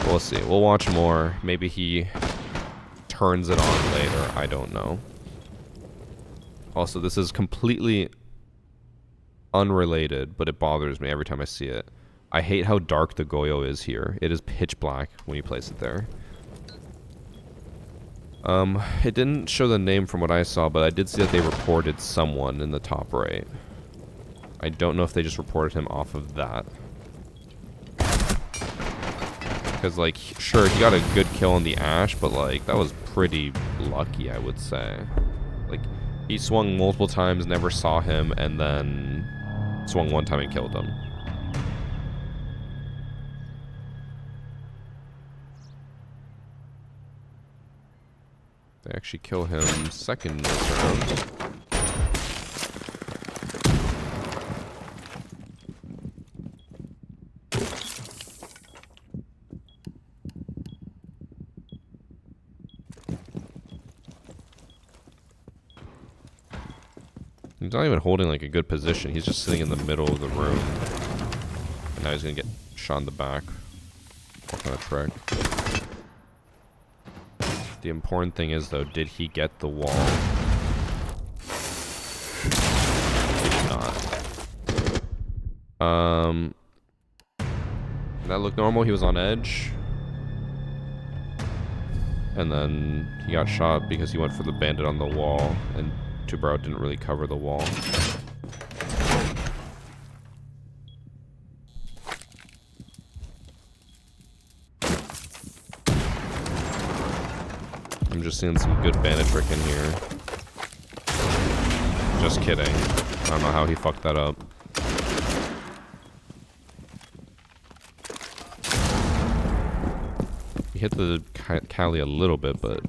We'll see. We'll watch more. Maybe he turns it on later. I don't know. Also, this is completely unrelated, but it bothers me every time I see it. I hate how dark the Goyo is here. It is pitch black when you place it there. It didn't show the name from what I saw, but I did see that they reported someone in the top right. I don't know if they just reported him off of that. Because, like, sure, he got a good kill on the Ash, but, like, that was pretty lucky, I would say. Like, he swung multiple times, never saw him, and then swung one time and killed him. They actually kill him second this round. He's not even holding like a good position. He's just sitting in the middle of the room. And now he's gonna get shot in the back. What kind of trick? The important thing is, though, did he get the wall? He did not. That looked normal. He was on edge. And then he got shot because he went for the bandit on the wall, and Tubaro didn't really cover the wall. I'm just seeing some good bandit trick in here. Just kidding. I don't know how he fucked that up. He hit the Cali a little bit, but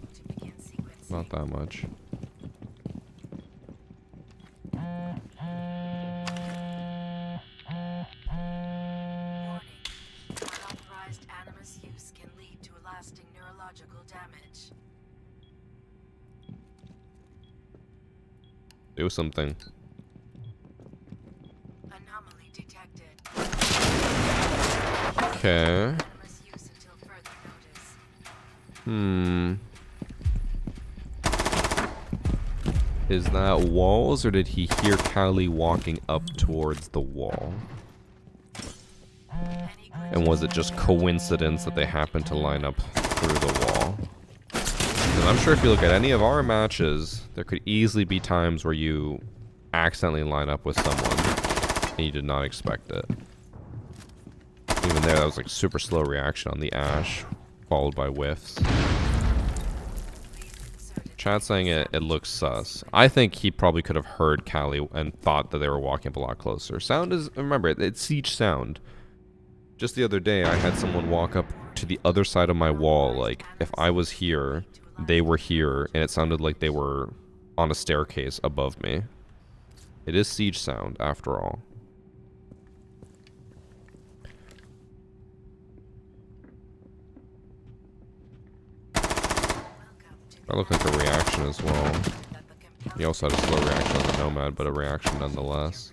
not that much. Unauthorized animus use can lead to lasting neurological damage. Do something. Anomaly detected. Okay. Animus use until further notice. Is that walls, or did he hear Cali walking up towards the wall? And was it just coincidence that they happened to line up through the wall? Because I'm sure if you look at any of our matches, there could easily be times where you accidentally line up with someone and you did not expect it. Even there, that was like super slow reaction on the Ash, followed by whiffs. Chat saying it looks sus. I think he probably could have heard Cali and thought that they were walking up a lot closer. Sound is, remember, it's siege sound. Just the other day, I had someone walk up to the other side of my wall. Like, if I was here, they were here, and it sounded like they were on a staircase above me. It is siege sound, after all. That looked like a reaction as well. He also had a slow reaction on the Nomad, but a reaction nonetheless.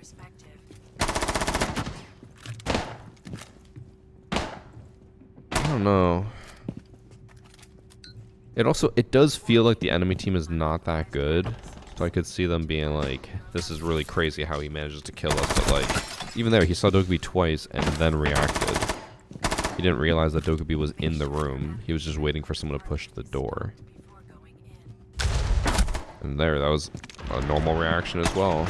I don't know. It does feel like the enemy team is not that good. So I could see them being like, this is really crazy how he manages to kill us. But like, even there, he saw Dokubi twice and then reacted. He didn't realize that Dokubi was in the room. He was just waiting for someone to push the door. And there, that was a normal reaction as well.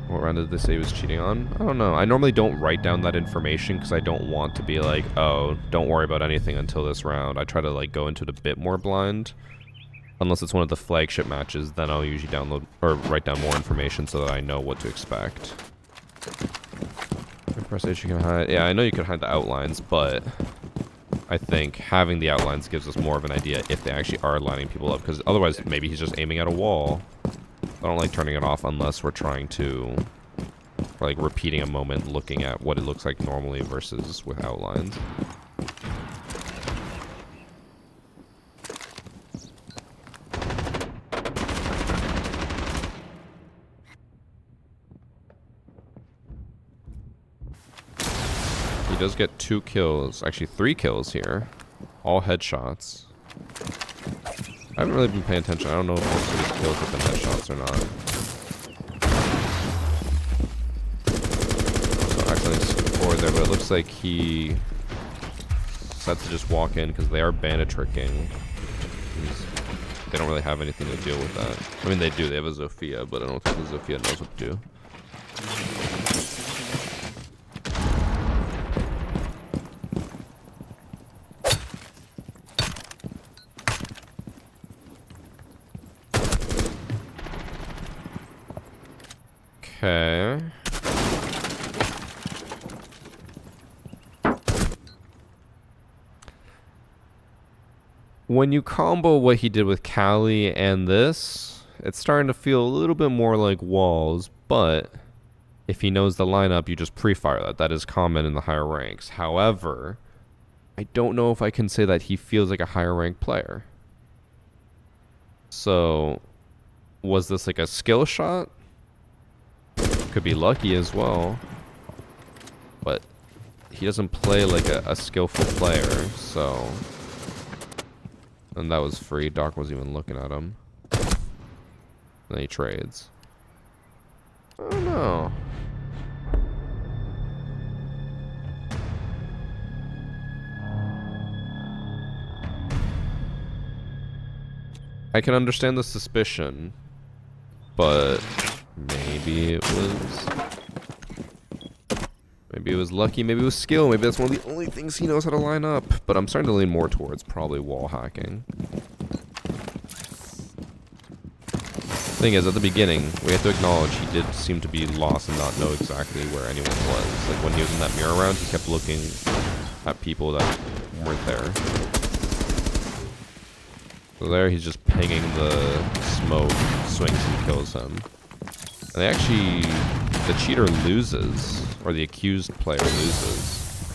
What round did they say he was cheating on? I don't know. I normally don't write down that information because I don't want to be like, oh, don't worry about anything until this round. I try to like go into it a bit more blind. Unless it's one of the flagship matches, then I'll usually download or write down more information so that I know what to expect. Press H, you can hide. Yeah, I know you can hide the outlines, but I think having the outlines gives us more of an idea if they actually are lining people up. Because otherwise, maybe he's just aiming at a wall. I don't like turning it off unless we're trying to, like, repeating a moment, looking at what it looks like normally versus with outlines. He does get 2 kills, actually 3 kills here. All headshots. I haven't really been paying attention. I don't know if most of his kills have been headshots or not. So accidentally scored there, but it looks like he set to just walk in because they are bandit tricking. They don't really have anything to deal with that. I mean, they do. They have a Zofia, but I don't think the Zofia knows what to do. Okay. When you combo what he did with Cali and this, it's starting to feel a little bit more like walls, but if he knows the lineup, you just pre-fire that. That is common in the higher ranks. However, I don't know if I can say that he feels like a higher ranked player. So, was this like a skill shot? Could be lucky as well, but he doesn't play like a skillful player, so. And that was free. Doc wasn't even looking at him. Then he trades. I don't know. I can understand the suspicion, but maybe it was lucky, maybe it was skill, maybe that's one of the only things he knows how to line up. But I'm starting to lean more towards probably wall hacking. Thing is, at the beginning, we have to acknowledge he did seem to be lost and not know exactly where anyone was. Like when he was in that mirror round, he kept looking at people that weren't there. So there he's just pinging the smoke, swings and kills him. And they actually, the cheater loses, or the accused player loses.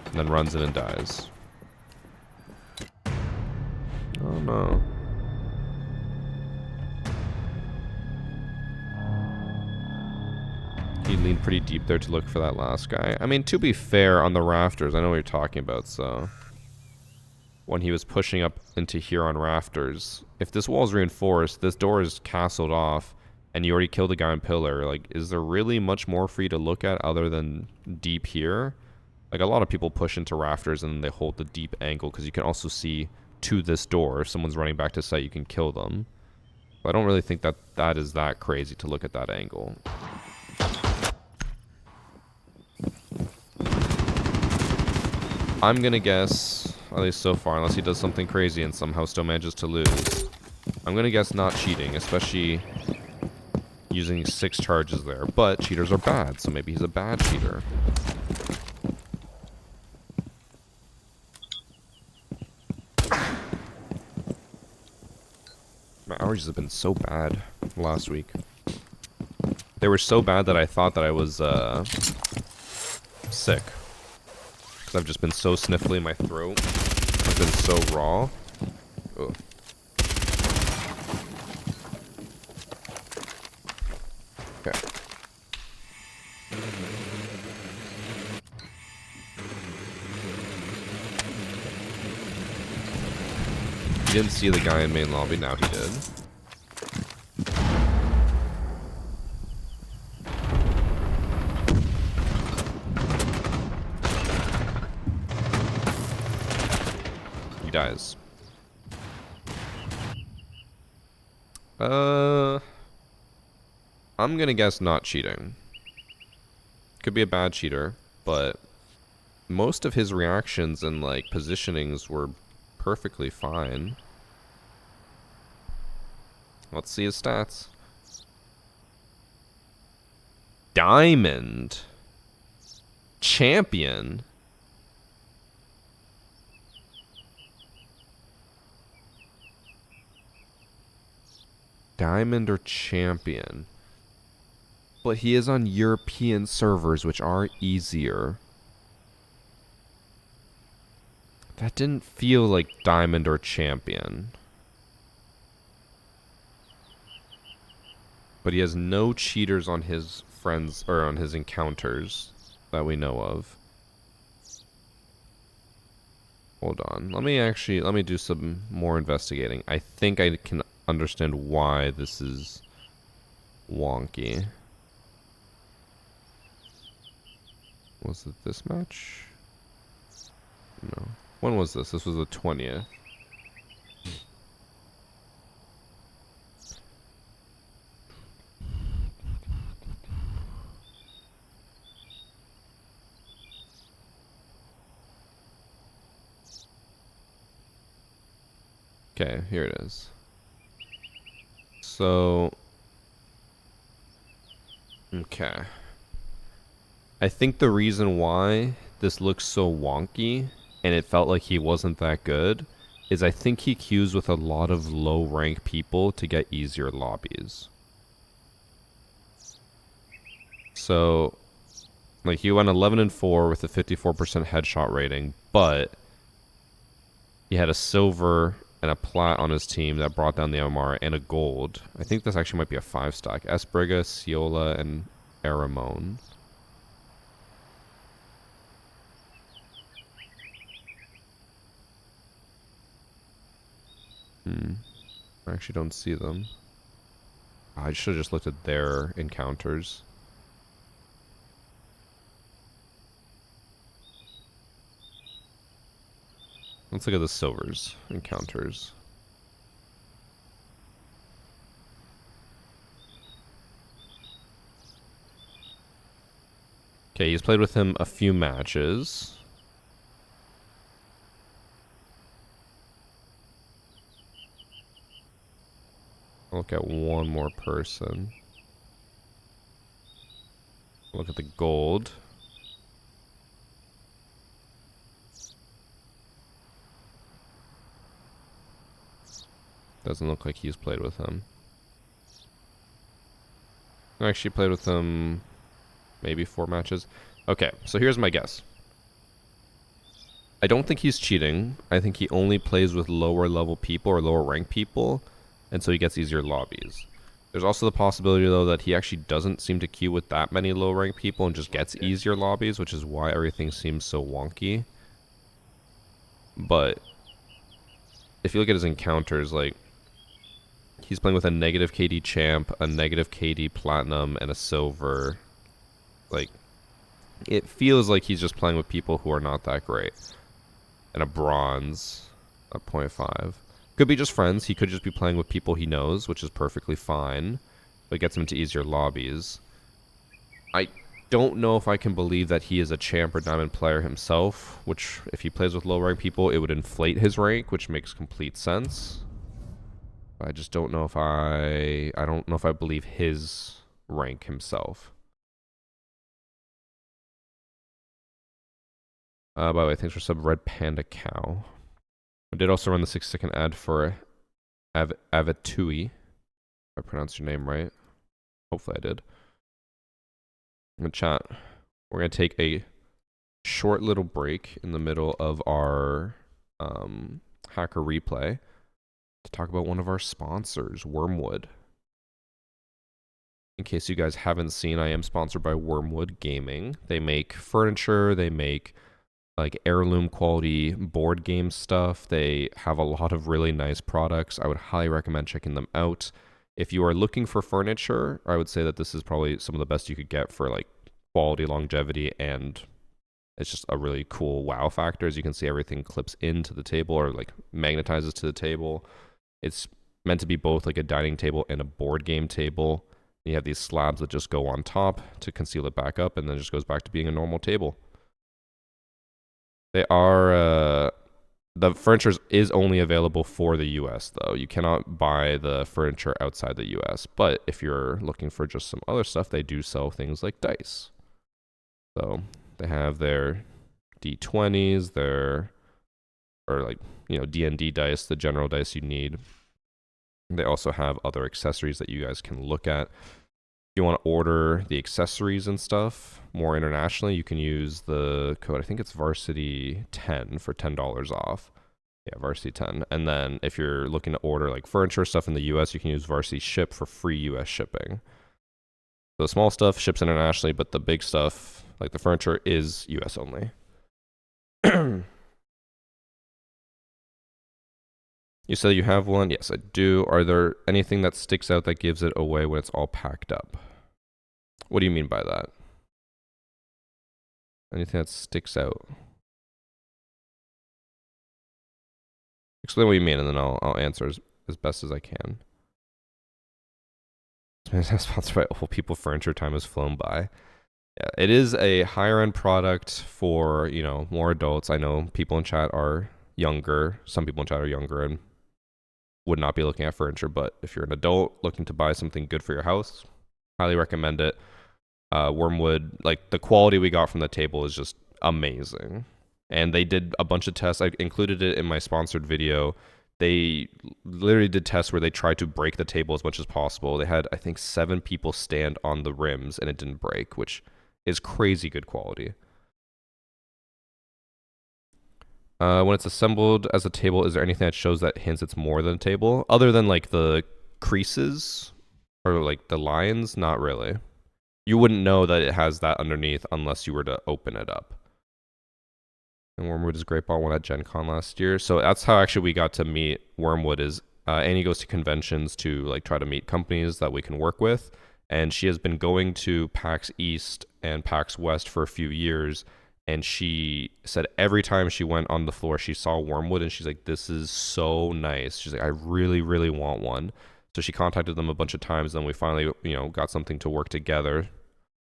And then runs in and dies. Oh no. He leaned pretty deep there to look for that last guy. I mean, to be fair, on the rafters, I know what you're talking about, so. When he was pushing up into here on rafters, if this wall is reinforced, this door is castled off, and you already killed the guy on pillar, like, is there really much more for you to look at other than deep here? Like, a lot of people push into rafters and they hold the deep angle, because you can also see to this door. If someone's running back to site, you can kill them. But I don't really think that that is that crazy to look at that angle. I'm gonna guess, at least so far, unless he does something crazy and somehow still manages to lose, I'm gonna guess not cheating, especially using 6 charges there. But cheaters are bad, so maybe he's a bad cheater. My allergies have been so bad last week. They were so bad that I thought that I was sick. Because I've just been so sniffly in my throat. I've been so raw. Ugh. Okay. He didn't see the guy in main lobby, now he did. Dies. I'm gonna guess not cheating. Could be a bad cheater, but most of his reactions and like positionings were perfectly fine. Let's see his stats. Diamond. Champion. Diamond or champion. But he is on European servers, which are easier. That didn't feel like diamond or champion. But he has no cheaters on his friends, or on his encounters that we know of. Hold on. Let me do some more investigating. I think I can understand why this is wonky. Was it this match? No. When was this? This was the 20th. Okay, here it is. So, okay. I think the reason why this looks so wonky and it felt like he wasn't that good is I think he queues with a lot of low rank people to get easier lobbies. So, like he went 11-4 with a 54% headshot rating, but he had a silver and a plat on his team that brought down the MR and a gold. I think this actually might be a 5-stack. Esbriga, Ciola, and Aramone. I actually don't see them. I should have just looked at their encounters. Let's look at the silvers encounters. Okay, he's played with him a few matches. I'll look at one more person. Look at the gold. Doesn't look like he's played with him. I actually played with him maybe 4 matches. Okay, so here's my guess. I don't think he's cheating. I think he only plays with lower level people or lower rank people, and so he gets easier lobbies. There's also the possibility, though, that he actually doesn't seem to queue with that many low rank people and just gets easier lobbies, which is why everything seems so wonky. But if you look at his encounters, like, he's playing with a negative KD champ, a negative KD platinum, and a silver. Like, it feels like he's just playing with people who are not that great. And a bronze, a 0.5. Could be just friends. He could just be playing with people he knows, which is perfectly fine. But it gets him into easier lobbies. I don't know if I can believe that he is a champ or diamond player himself, which, if he plays with low rank people, it would inflate his rank, which makes complete sense. I just don't know if I don't know if I believe his rank himself. By the way, thanks for sub Red Panda Cow. I did also run the 6-second ad for Avatui. If I pronounced your name right. Hopefully I did. In the chat, we're going to take a short little break in the middle of our hacker replay to talk about one of our sponsors, Wormwood. In case you guys haven't seen, I am sponsored by Wormwood Gaming. They make furniture, they make like heirloom quality board game stuff. They have a lot of really nice products. I would highly recommend checking them out. If you are looking for furniture, I would say that this is probably some of the best you could get for like quality, longevity, and it's just a really cool wow factor. As you can see, everything clips into the table or like magnetizes to the table. It's meant to be both like a dining table and a board game table. You have these slabs that just go on top to conceal it back up, and then it just goes back to being a normal table. They are, the furniture is only available for the US, though. You cannot buy the furniture outside the US. But if you're looking for just some other stuff, they do sell things like dice. So they have their D20s, their, or like, you know, D&D dice, the general dice you need. They also have other accessories that you guys can look at. If you want to order the accessories and stuff more internationally, you can use the code, I think it's Varsity10 for $10 off. Yeah, Varsity10. And then if you're looking to order like furniture stuff in the US, you can use Varsity Ship for free US shipping. The small stuff ships internationally, but the big stuff, like the furniture, is US only. You said you have one? Yes, I do. Are there anything that sticks out that gives it away when it's all packed up? What do you mean by that? Anything that sticks out? Explain what you mean, and then I'll answer as best as I can. Sponsored by Old People Furniture. Time has flown by. Yeah, it is a higher end product for, you know, more adults. I know people in chat are younger. Some people in chat are younger and would not be looking at furniture, but if you're an adult looking to buy something good for your house, highly recommend it. Wormwood, like the quality we got from the table is just amazing. And they did a bunch of tests. I included it in my sponsored video. They literally did tests where they tried to break the table as much as possible. They had, I think, 7 people stand on the rims and it didn't break, which is crazy good quality. When it's assembled as a table, is there anything that shows that hints it's more than a table? Other than like the creases or like the lines? Not really. You wouldn't know that it has that underneath unless you were to open it up. And Wormwood is great. Bought one at Gen Con last year. So that's how actually we got to meet Wormwood, is Annie goes to conventions to like try to meet companies that we can work with, and she has been going to PAX East and PAX West for a few years. And she said every time she went on the floor, she saw Wormwood, and she's like, "This is so nice." She's like, "I really, really want one." So she contacted them a bunch of times. Then we finally, got something to work together,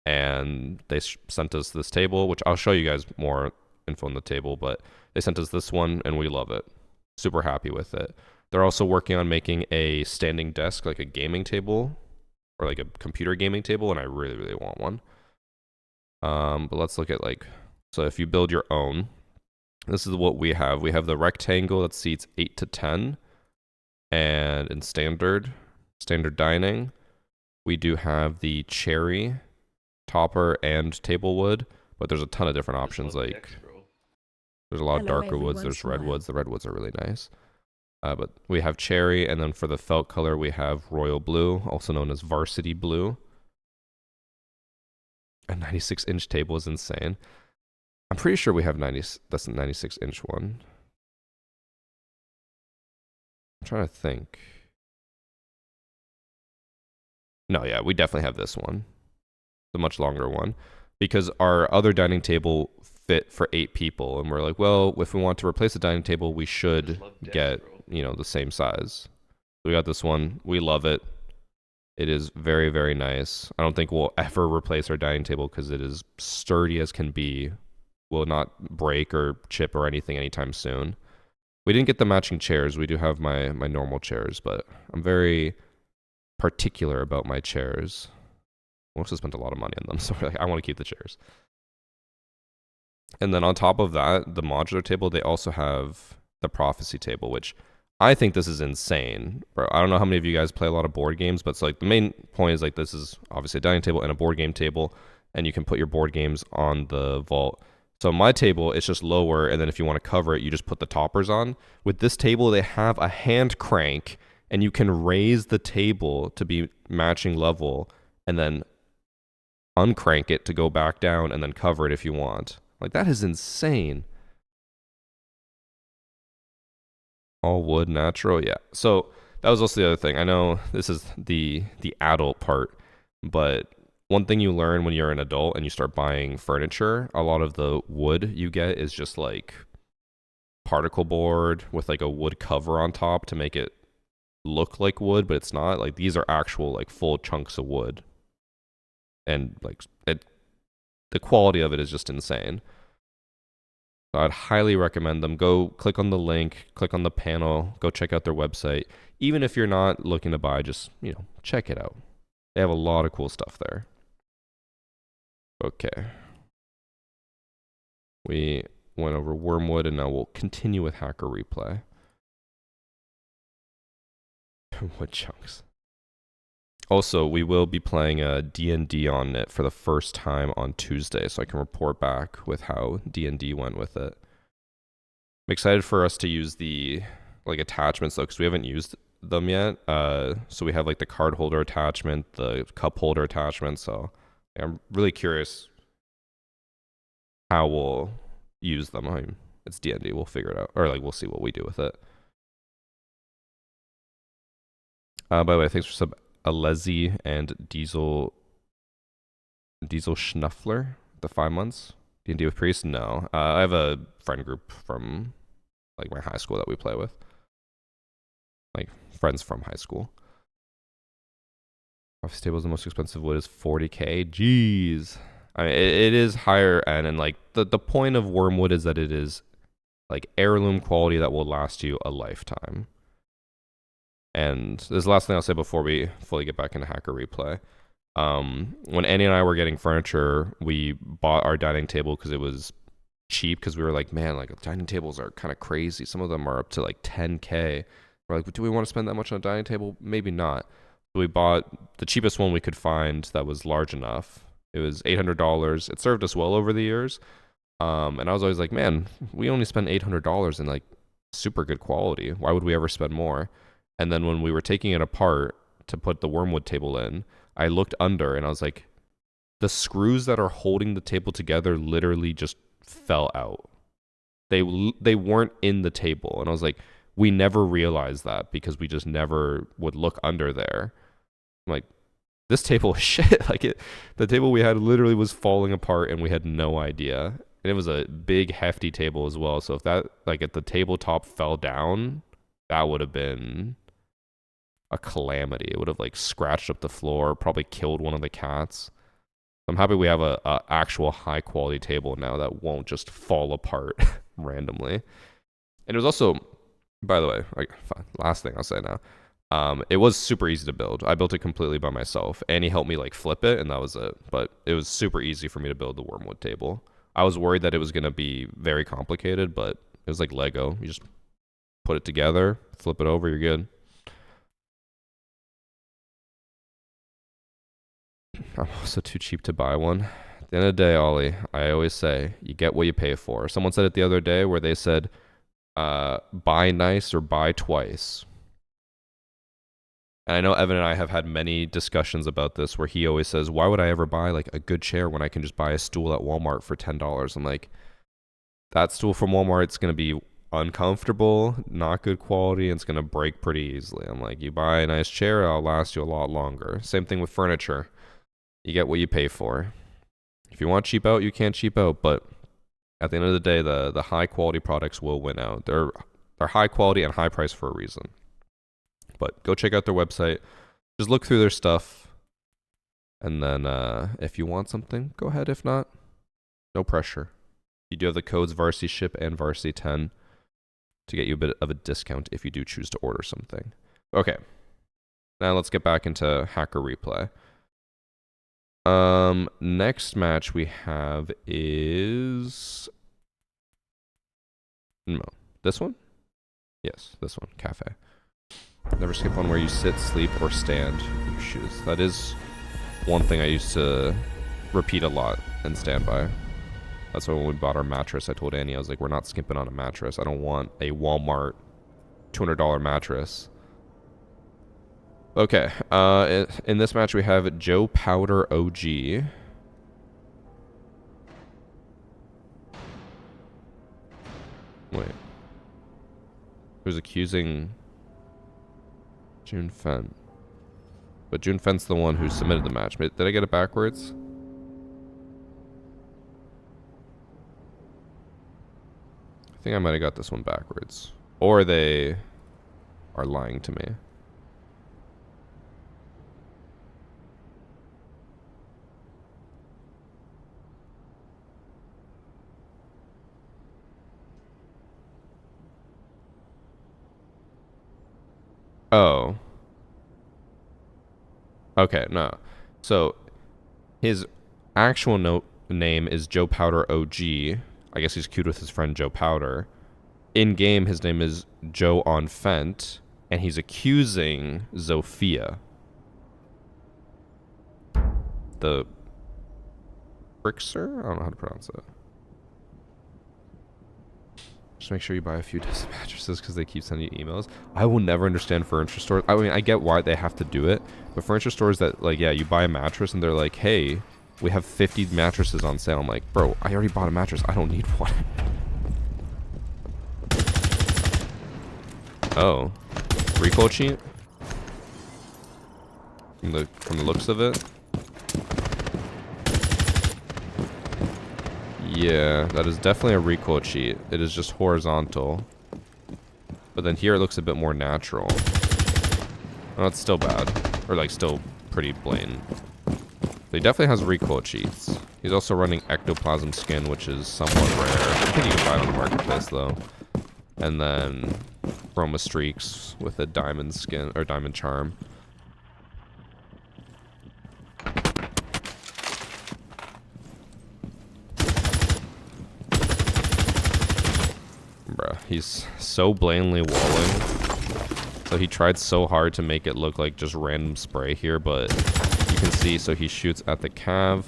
and they sent us this table, which I'll show you guys more info on the table. But they sent us this one, and we love it. Super happy with it. They're also working on making a standing desk, like a gaming table, or like a computer gaming table, and I really, really want one. But let's look at so if you build your own, this is what we have. We have the rectangle that seats 8 to 10. And in standard dining, we do have the cherry, topper, and table wood. But there's a ton of different options. Like, there's a lot of darker woods. There's redwoods. The redwoods are really nice. But we have cherry, and then for the felt color, we have royal blue, also known as varsity blue. A 96-inch table is insane. I'm pretty sure we have that's a 96-inch one. I'm trying to think. No, yeah, we definitely have this one. The much longer one. Because our other dining table fit for 8 people. And we're like, well, if we want to replace the dining table, we should get, the same size. So we got this one. We love it. It is very, very nice. I don't think we'll ever replace our dining table because it is sturdy as can be. Will not break or chip or anything anytime soon. We didn't get the matching chairs. We do have my normal chairs, but I'm very particular about my chairs. We also spent a lot of money on them, so we're like, I want to keep the chairs. And then on top of that, the modular table, they also have the prophecy table, which I think this is insane. Bro, I don't know how many of you guys play a lot of board games, but it's like the main point is like this is obviously a dining table and a board game table, and you can put your board games on the vault. So my table, it's just lower, and then if you want to cover it, you just put the toppers on. With this table, they have a hand crank, and you can raise the table to be matching level, and then uncrank it to go back down, and then cover it if you want. Like, that is insane. All wood, natural, yeah. So that was also the other thing. I know this is the adult part, but one thing you learn when you're an adult and you start buying furniture, a lot of the wood you get is just like particle board with like a wood cover on top to make it look like wood, but it's not. Like, these are actual like full chunks of wood, and like the quality of it is just insane. So I'd highly recommend them. Go click on the link, click on the panel, go check out their website. Even if you're not looking to buy, just check it out. They have a lot of cool stuff there. Okay. We went over Wormwood, and now we'll continue with Hacker Replay. Wood chunks. Also, we will be playing a D&D on it for the first time on Tuesday, so I can report back with how D&D went with it. I'm excited for us to use the attachments though, because we haven't used them yet. So we have like the card holder attachment, the cup holder attachment. So I'm really curious how we'll use them. I mean, it's D&D. We'll figure it out, or we'll see what we do with it. By the way, thanks for sub Alezi and Diesel Schnuffler, the 5 months. D&D with Priest? No. I have a friend group from my high school that we play with. Like, friends from high school. Office table is the most expensive wood is $40K. Jeez. I mean, it is higher end, and the point of Wormwood is that it is heirloom quality that will last you a lifetime. And this is the last thing I'll say before we fully get back into Hacker Replay. When Annie and I were getting furniture, we bought our dining table because it was cheap, because we were like, man, dining tables are kind of crazy. Some of them are up to $10K. We're like, do we want to spend that much on a dining table? Maybe not. So we bought the cheapest one we could find that was large enough. It was $800. It served us well over the years. And I was always like, man, we only spent $800 in super good quality. Why would we ever spend more? And then when we were taking it apart to put the Wormwood table in, I looked under and I was like, the screws that are holding the table together literally just fell out. They weren't in the table. And I was like, we never realized that because we just never would look under there. I'm like, this table is shit. Like the table we had literally was falling apart and we had no idea. And it was a big hefty table as well. So if that, like, if the tabletop fell down, that would have been a calamity. It would have like scratched up the floor, probably killed one of the cats. I'm happy we have a actual high quality table now that won't just fall apart randomly. And it was also, by the way, last thing I'll say now. It was super easy to build. I built it completely by myself. Annie helped me like flip it, and that was it. But it was super easy for me to build the wormwood table. I was worried that it was gonna be very complicated, but it was like Lego. You just put it together, flip it over, you're good. I'm also too cheap to buy one. At the end of the day, Ollie, I always say you get what you pay for. Someone said it the other day where they said, buy nice or buy twice. And I know Evan and I have had many discussions about this where he always says, why would I ever buy like a good chair when I can just buy a stool at Walmart for $10? I'm like, that stool from Walmart, it's going to be uncomfortable, not good quality, and it's going to break pretty easily. I'm like, you buy a nice chair, it'll last you a lot longer. Same thing with furniture. You get what you pay for. If you want cheap out, you can't cheap out, but at the end of the day, the high quality products will win out. They're high quality and high price for a reason. But go check out their website. Just look through their stuff. And then if you want something, go ahead. If not, no pressure. You do have the codes VarsityShip and Varsity10 to get you a bit of a discount if you do choose to order something. Okay. Now let's get back into Hacker Replay. Next match we have is... No. This one? Yes, this one. Cafe. Never skip one where you sit, sleep, or stand in your shoes. That is one thing I used to repeat a lot and stand by. That's why when we bought our mattress, I told Annie, I was like, we're not skipping on a mattress. I don't want a Walmart $200 mattress. Okay, in this match we have Joe Powder OG. Wait. Who's accusing... June Fent. But June Fent's the one who submitted the match. Did I get it backwards? I think I might have got this one backwards. Or they are lying to me. Oh. Okay, no. So, his actual name is Joe Powder OG. I guess he's queued with his friend Joe Powder. In game, his name is Joe on Fent, and he's accusing Zofia. The Brixer? I don't know how to pronounce it. Just make sure you buy a few dozen mattresses because they keep sending you emails. I will never understand furniture stores. I mean, I get why they have to do it, but furniture stores that, like, yeah, you buy a mattress and they're like, hey, we have 50 mattresses on sale. I'm like, bro, I already bought a mattress. I don't need one. Oh. Recoil cheat? From the looks of it? Yeah, that is definitely a recoil cheat. It is just horizontal. But then here it looks a bit more natural. Oh, it's still bad. Or like still pretty blatant. But he definitely has recoil cheats. He's also running ectoplasm skin, which is somewhat rare. I think you can buy it on the marketplace though. And then chroma streaks with a diamond skin or diamond charm. Bruh, he's so blatantly walling. So he tried so hard to make it look like just random spray here, but you can see, so he shoots at the Cav,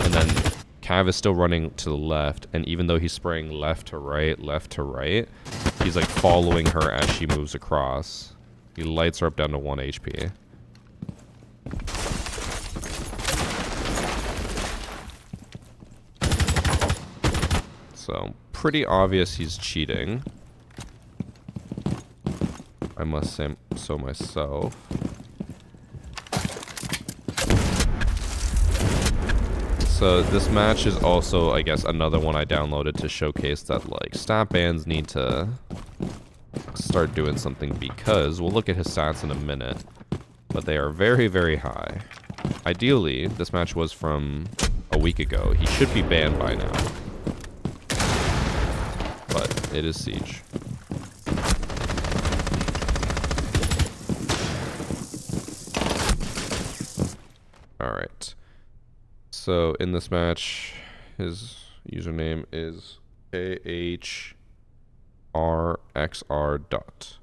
and then Cav is still running to the left, and even though he's spraying left to right, he's like following her as she moves across. He lights her up down to 1 HP. So, pretty obvious he's cheating. I must say so myself. So this match is also, I guess, another one I downloaded to showcase that, like, stat bans need to start doing something, because we'll look at his stats in a minute, but they are very, very high. Ideally, this match was from a week ago. He should be banned by now. But it is Siege. Alright. So in this match, his username is AHRXR dot.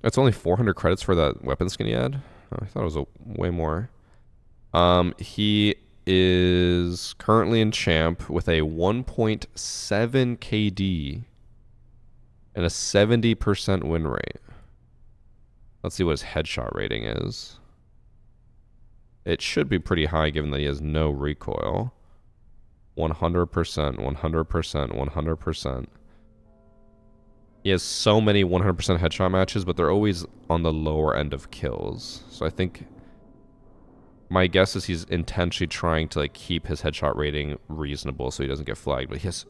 It's only 400 credits for that weapon skin he had? Oh, I thought it was way more. He is currently in champ with a 1.7 KD and a 70% win rate. Let's see what his headshot rating is. It should be pretty high given that he has no recoil. 100%, 100%, 100%. He has so many 100% headshot matches, but they're always on the lower end of kills. So I think my guess is he's intentionally trying to, like, keep his headshot rating reasonable so he doesn't get flagged. But he has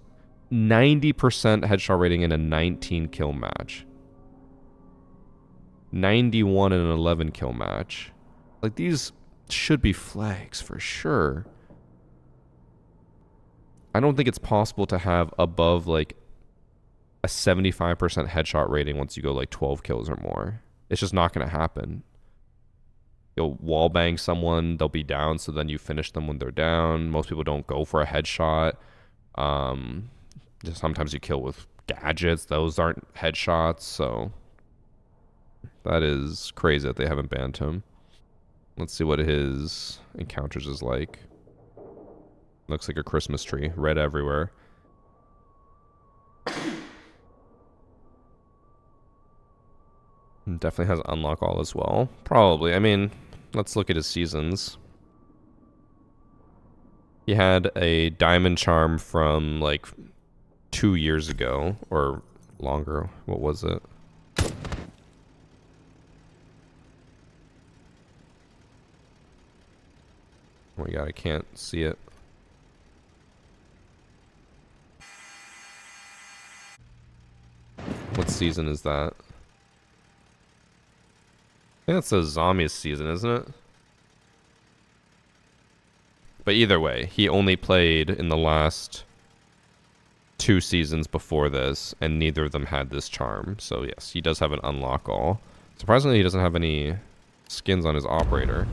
90% headshot rating in a 19 kill match. 91 in an 11 kill match. Like, these should be flags for sure. I don't think it's possible to have above, like, a 75% headshot rating once you go, like, 12 kills or more. It's just not going to happen. You'll wallbang someone, they'll be down, so then you finish them when they're down. Most people don't go for a headshot. Just sometimes you kill with gadgets. Those aren't headshots, so that is crazy that they haven't banned him. Let's see what his encounters is like. Looks like a Christmas tree. Red everywhere. Definitely has unlock all as well. Probably. I mean, let's look at his seasons. He had a diamond charm from, like, 2 years ago. Or longer. What was it? Oh my god, I can't see it. What season is that? I think that's the Zombies season, isn't it? But either way, he only played in the last 2 seasons before this, and neither of them had this charm. So yes, he does have an unlock all. Surprisingly, he doesn't have any skins on his operator.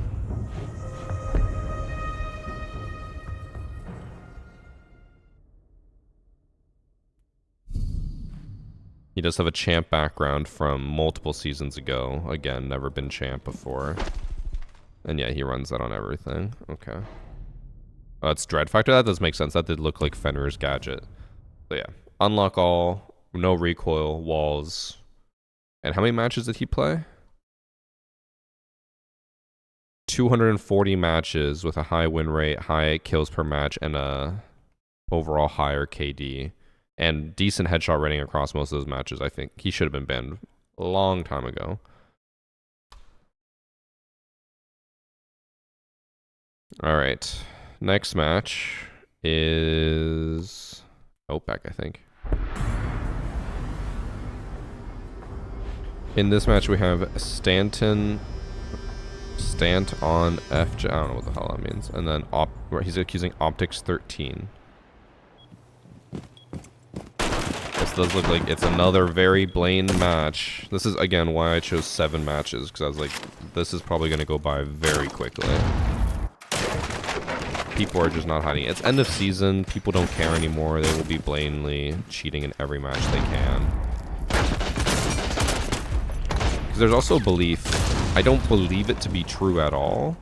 He does have a champ background from multiple seasons ago. Again, never been champ before. And yeah, he runs that on everything. Okay. Oh, it's Dread Factor? That does make sense. That did look like Fenrir's gadget. So yeah. Unlock all, no recoil, walls. And how many matches did he play? 240 matches with a high win rate, high kills per match, and a overall higher KD. And decent headshot rating across most of those matches. I think he should have been banned a long time ago. Alright. Next match is OPEC, I think. In this match we have Stant on FJ. I don't know what the hell that means. And then he's accusing Optics 13. This does look like it's another very Blaine match. This is, again, why I chose 7 matches, because I was like, this is probably going to go by very quickly. People are just not hiding it. It's end of season. People don't care anymore. They will be blatantly cheating in every match they can. Because there's also a belief, I don't believe it to be true at all,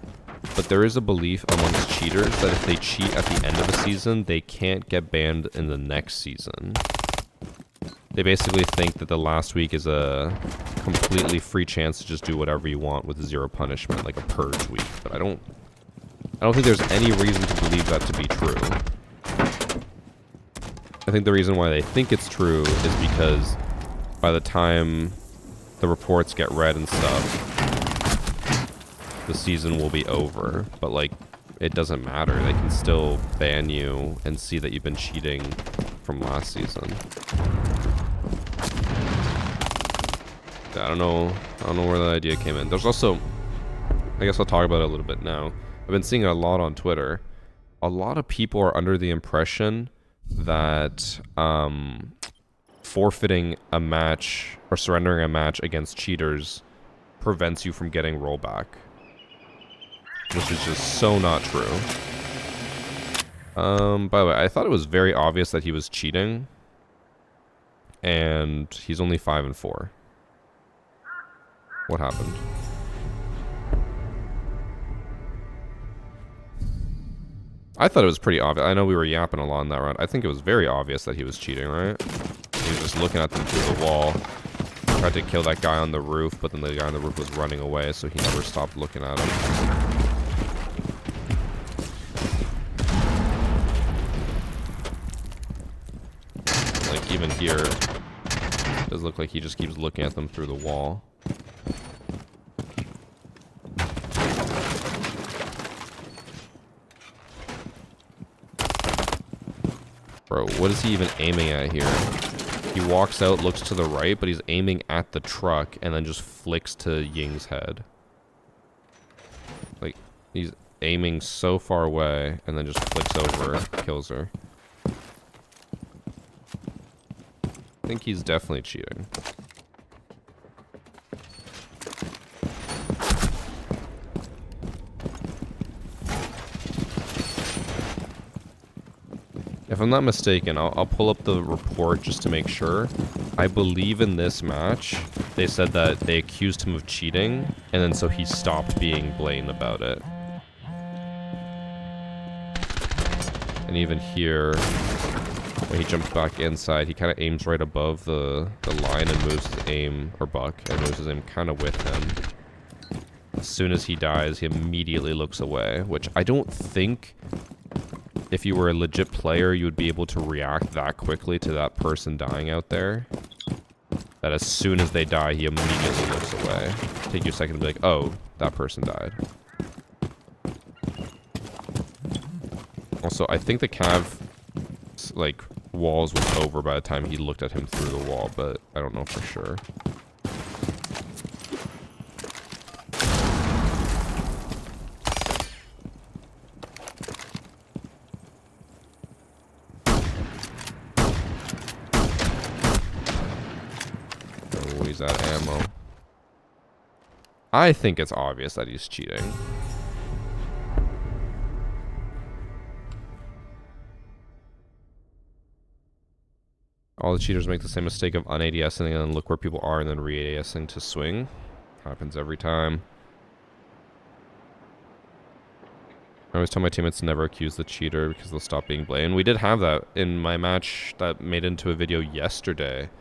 but there is a belief amongst cheaters that if they cheat at the end of a season, they can't get banned in the next season. They basically think that the last week is a completely free chance to just do whatever you want with 0 punishment, like a purge week. But I don't think there's any reason to believe that to be true. I think the reason why they think it's true is because by the time the reports get read and stuff, the season will be over. But like, it doesn't matter. They can still ban you and see that you've been cheating from last season. I don't know where the idea came in. There's also, I guess I'll talk about it a little bit now. I've been seeing it a lot on Twitter. A lot of people are under the impression that forfeiting a match or surrendering a match against cheaters prevents you from getting rollback, which is just so not true. By the way, I thought it was very obvious that he was cheating, and he's only 5-4. What happened? I thought it was pretty obvious. I know we were yapping a lot in that round. I think it was very obvious that he was cheating, right? He was just looking at them through the wall. Tried to kill that guy on the roof, but then the guy on the roof was running away, so he never stopped looking at him. Like, even here, it does look like he just keeps looking at them through the wall. Bro, what is he even aiming at here? He walks out, looks to the right, but he's aiming at the truck and then just flicks to Ying's head. Like, he's aiming so far away and then just flicks over, kills her. I think he's definitely cheating. If I'm not mistaken, I'll pull up the report just to make sure. I believe in this match, they said that they accused him of cheating, and then so he stopped being blamed about it. And even here, when he jumps back inside, he kind of aims right above the line and moves his aim, or buck, and moves his aim kind of with him. As soon as he dies, he immediately looks away, which I don't think... If you were a legit player, you would be able to react that quickly to that person dying out there. That as soon as they die, he immediately looks away. Take you a second to be like, oh, that person died. Also, I think the Cav, like, walls was over by the time he looked at him through the wall, but I don't know for sure. That ammo. I think it's obvious that he's cheating. All the cheaters make the same mistake of un-ADSing and then look where people are and then re-ADSing to swing. Happens every time. I always tell my teammates to never accuse the cheater because they'll stop being blamed. We did have that in my match that made into a video yesterday.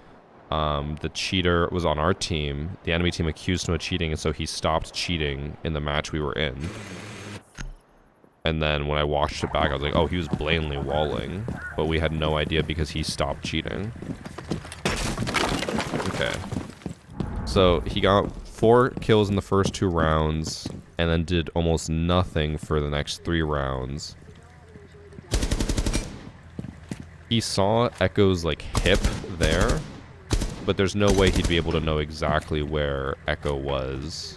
The cheater was on our team. The enemy team accused him of cheating, and so he stopped cheating in the match we were in. And then when I watched it back, I was like, oh, he was blatantly walling. But we had no idea because he stopped cheating. Okay. So he got 4 kills in the first 2 rounds, and then did almost nothing for the next 3 rounds. He saw Echo's, like, hip there. But there's no way he'd be able to know exactly where Echo was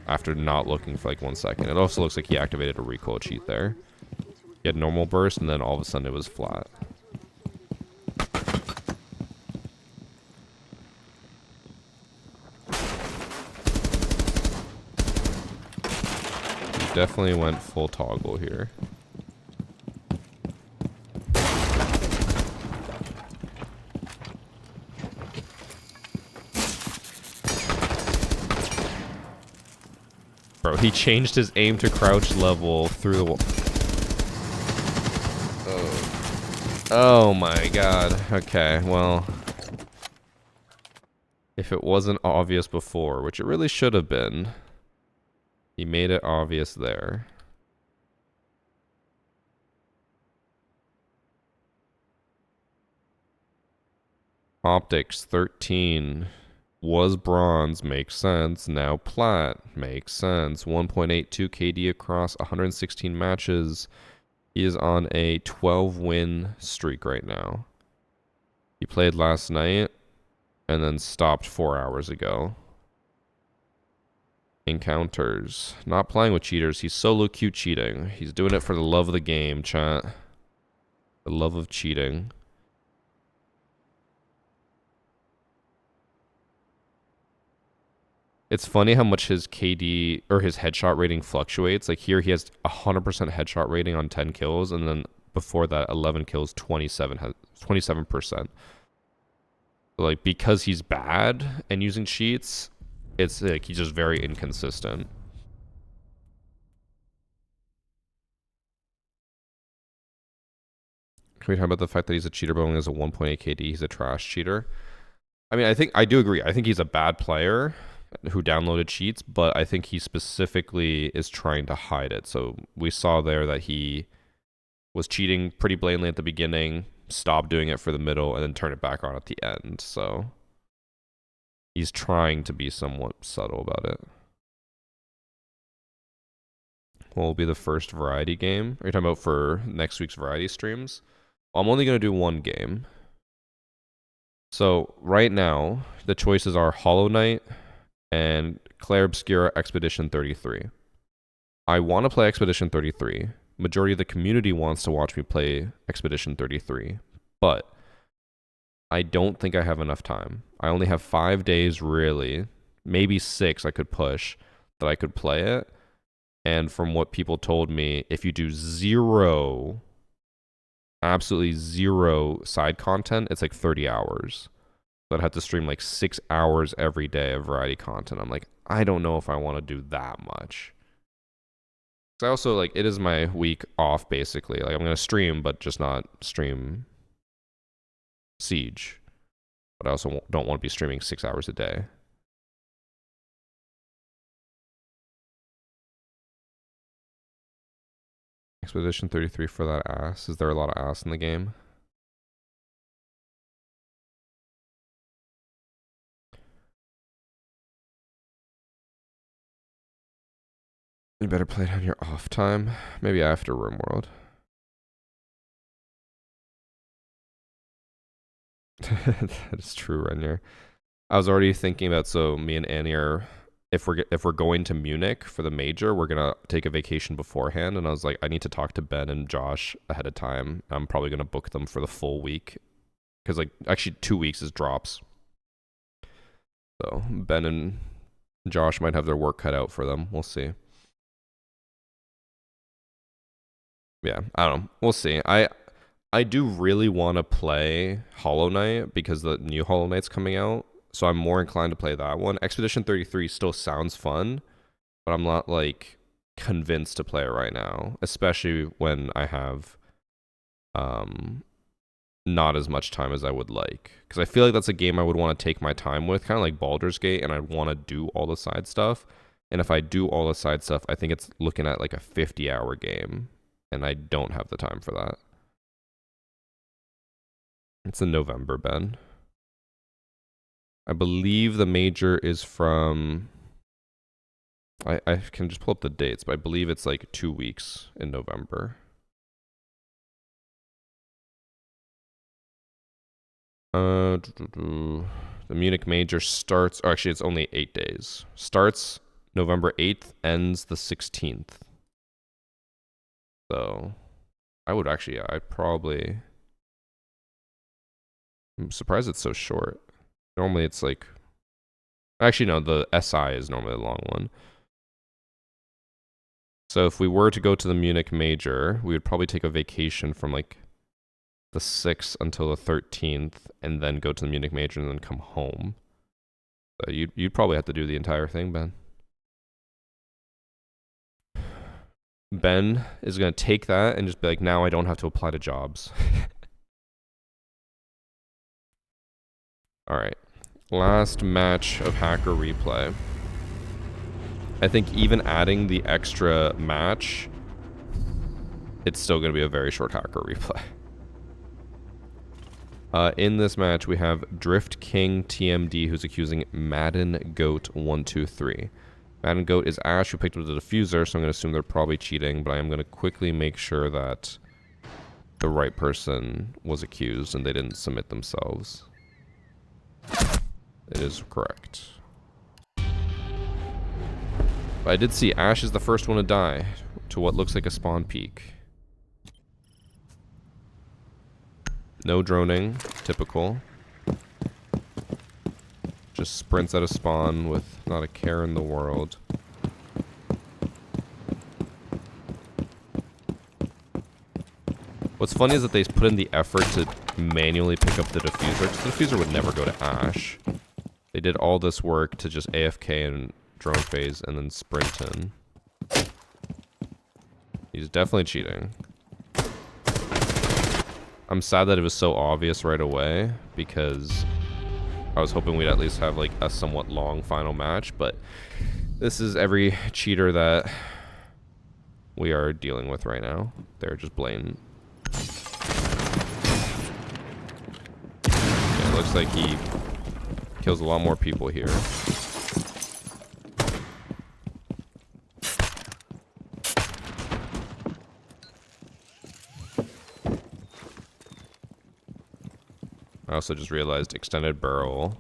after not looking for like 1 second. It also looks like he activated a recoil cheat there. He had normal burst and then all of a sudden it was flat. He definitely went full toggle here. Bro, he changed his aim to crouch level through the wall. Oh my god. Okay, well. If it wasn't obvious before, which it really should have been, he made it obvious there. Optics 13 was bronze, makes sense. Now plat, makes sense. 1.82 KD across 116 matches. He is on a 12-win streak right now. He played last night and then stopped 4 hours ago. Encounters. Not playing with cheaters. He's solo queue cheating. He's doing it for the love of the game, chat. The love of cheating. It's funny how much his KD or his headshot rating fluctuates. Like here he has 100% headshot rating on 10 kills, and then before that 11 kills, 27%. Like because he's bad and using cheats, it's like he's just very inconsistent. Can we talk about the fact that he's a cheater but only has a 1.8 KD? He's a trash cheater. I mean, I do agree. I think he's a bad player who downloaded cheats, but I think he specifically is trying to hide it. So we saw there that he was cheating pretty blatantly at the beginning, stopped doing it for the middle, and then turned it back on at the end. So he's trying to be somewhat subtle about it. What will be the first variety game? Are you talking about for next week's variety streams? Well, I'm only going to do one game. So right now, the choices are Hollow Knight and Claire Obscura Expedition 33. I want to play Expedition 33. Majority of the community wants to watch me play Expedition 33, but I don't think I have enough time. I only have 5 days really, maybe 6 I could push that I could play it. And from what people told me, if you do absolutely zero side content, it's like 30 hours. So I'd have to stream like 6 hours every day of variety content. I'm like, I don't know if I want to do that much. I also like it is my week off basically. Like I'm gonna stream, but just not stream Siege. But I also don't want to be streaming 6 hours a day. Expedition 33 for that ass. Is there a lot of ass in the game? You better play it on your off time. Maybe after RimWorld. That is true, Renier. I was already thinking about, so me and Annie are, if we're going to Munich for the major, we're gonna take a vacation beforehand. And I was like, I need to talk to Ben and Josh ahead of time. I'm probably gonna book them for the full week, because like actually 2 weeks is drops. So Ben and Josh might have their work cut out for them. We'll see. Yeah, I don't know. We'll see. I do really want to play Hollow Knight because the new Hollow Knight's coming out. So I'm more inclined to play that one. Expedition 33 still sounds fun, but I'm not like convinced to play it right now, especially when I have not as much time as I would like. Because I feel like that's a game I would want to take my time with, kind of like Baldur's Gate, and I'd want to do all the side stuff. And if I do all the side stuff, I think it's looking at like a 50-hour game, and I don't have the time for that. It's in November, Ben. I believe the major is from... I can just pull up the dates, but I believe it's like 2 weeks in November. The Munich major starts... Oh, actually, it's only 8 days. Starts November 8th, ends the 16th. So, I'd probably... I'm surprised it's so short. Normally it's like... Actually, no, the SI is normally the long one. So if we were to go to the Munich major, we would probably take a vacation from like the 6th until the 13th, and then go to the Munich major and then come home. So you'd probably have to do the entire thing, Ben. Ben is going to take that and just be like, now I don't have to apply to jobs. All right. Last match of Hacker Replay. I think even adding the extra match, it's still going to be a very short Hacker Replay. In this match, we have Drift King TMD, who's accusing Madden Goat 123. Madden Goat is Ash, who picked up the diffuser, so I'm going to assume they're probably cheating, but I am going to quickly make sure that the right person was accused and they didn't submit themselves. It is correct. But I did see Ash is the first one to die to what looks like a spawn peak. No droning, typical. Just sprints out of spawn with not a care in the world. What's funny is that they put in the effort to manually pick up the diffuser, because the diffuser would never go to Ash. They did all this work to just AFK and drone phase and then sprint in. He's definitely cheating. I'm sad that it was so obvious right away, because I was hoping we'd at least have like a somewhat long final match, but this is every cheater that we are dealing with right now. They're just blatant. Yeah, it looks like he kills a lot more people here. I also just realized extended barrel,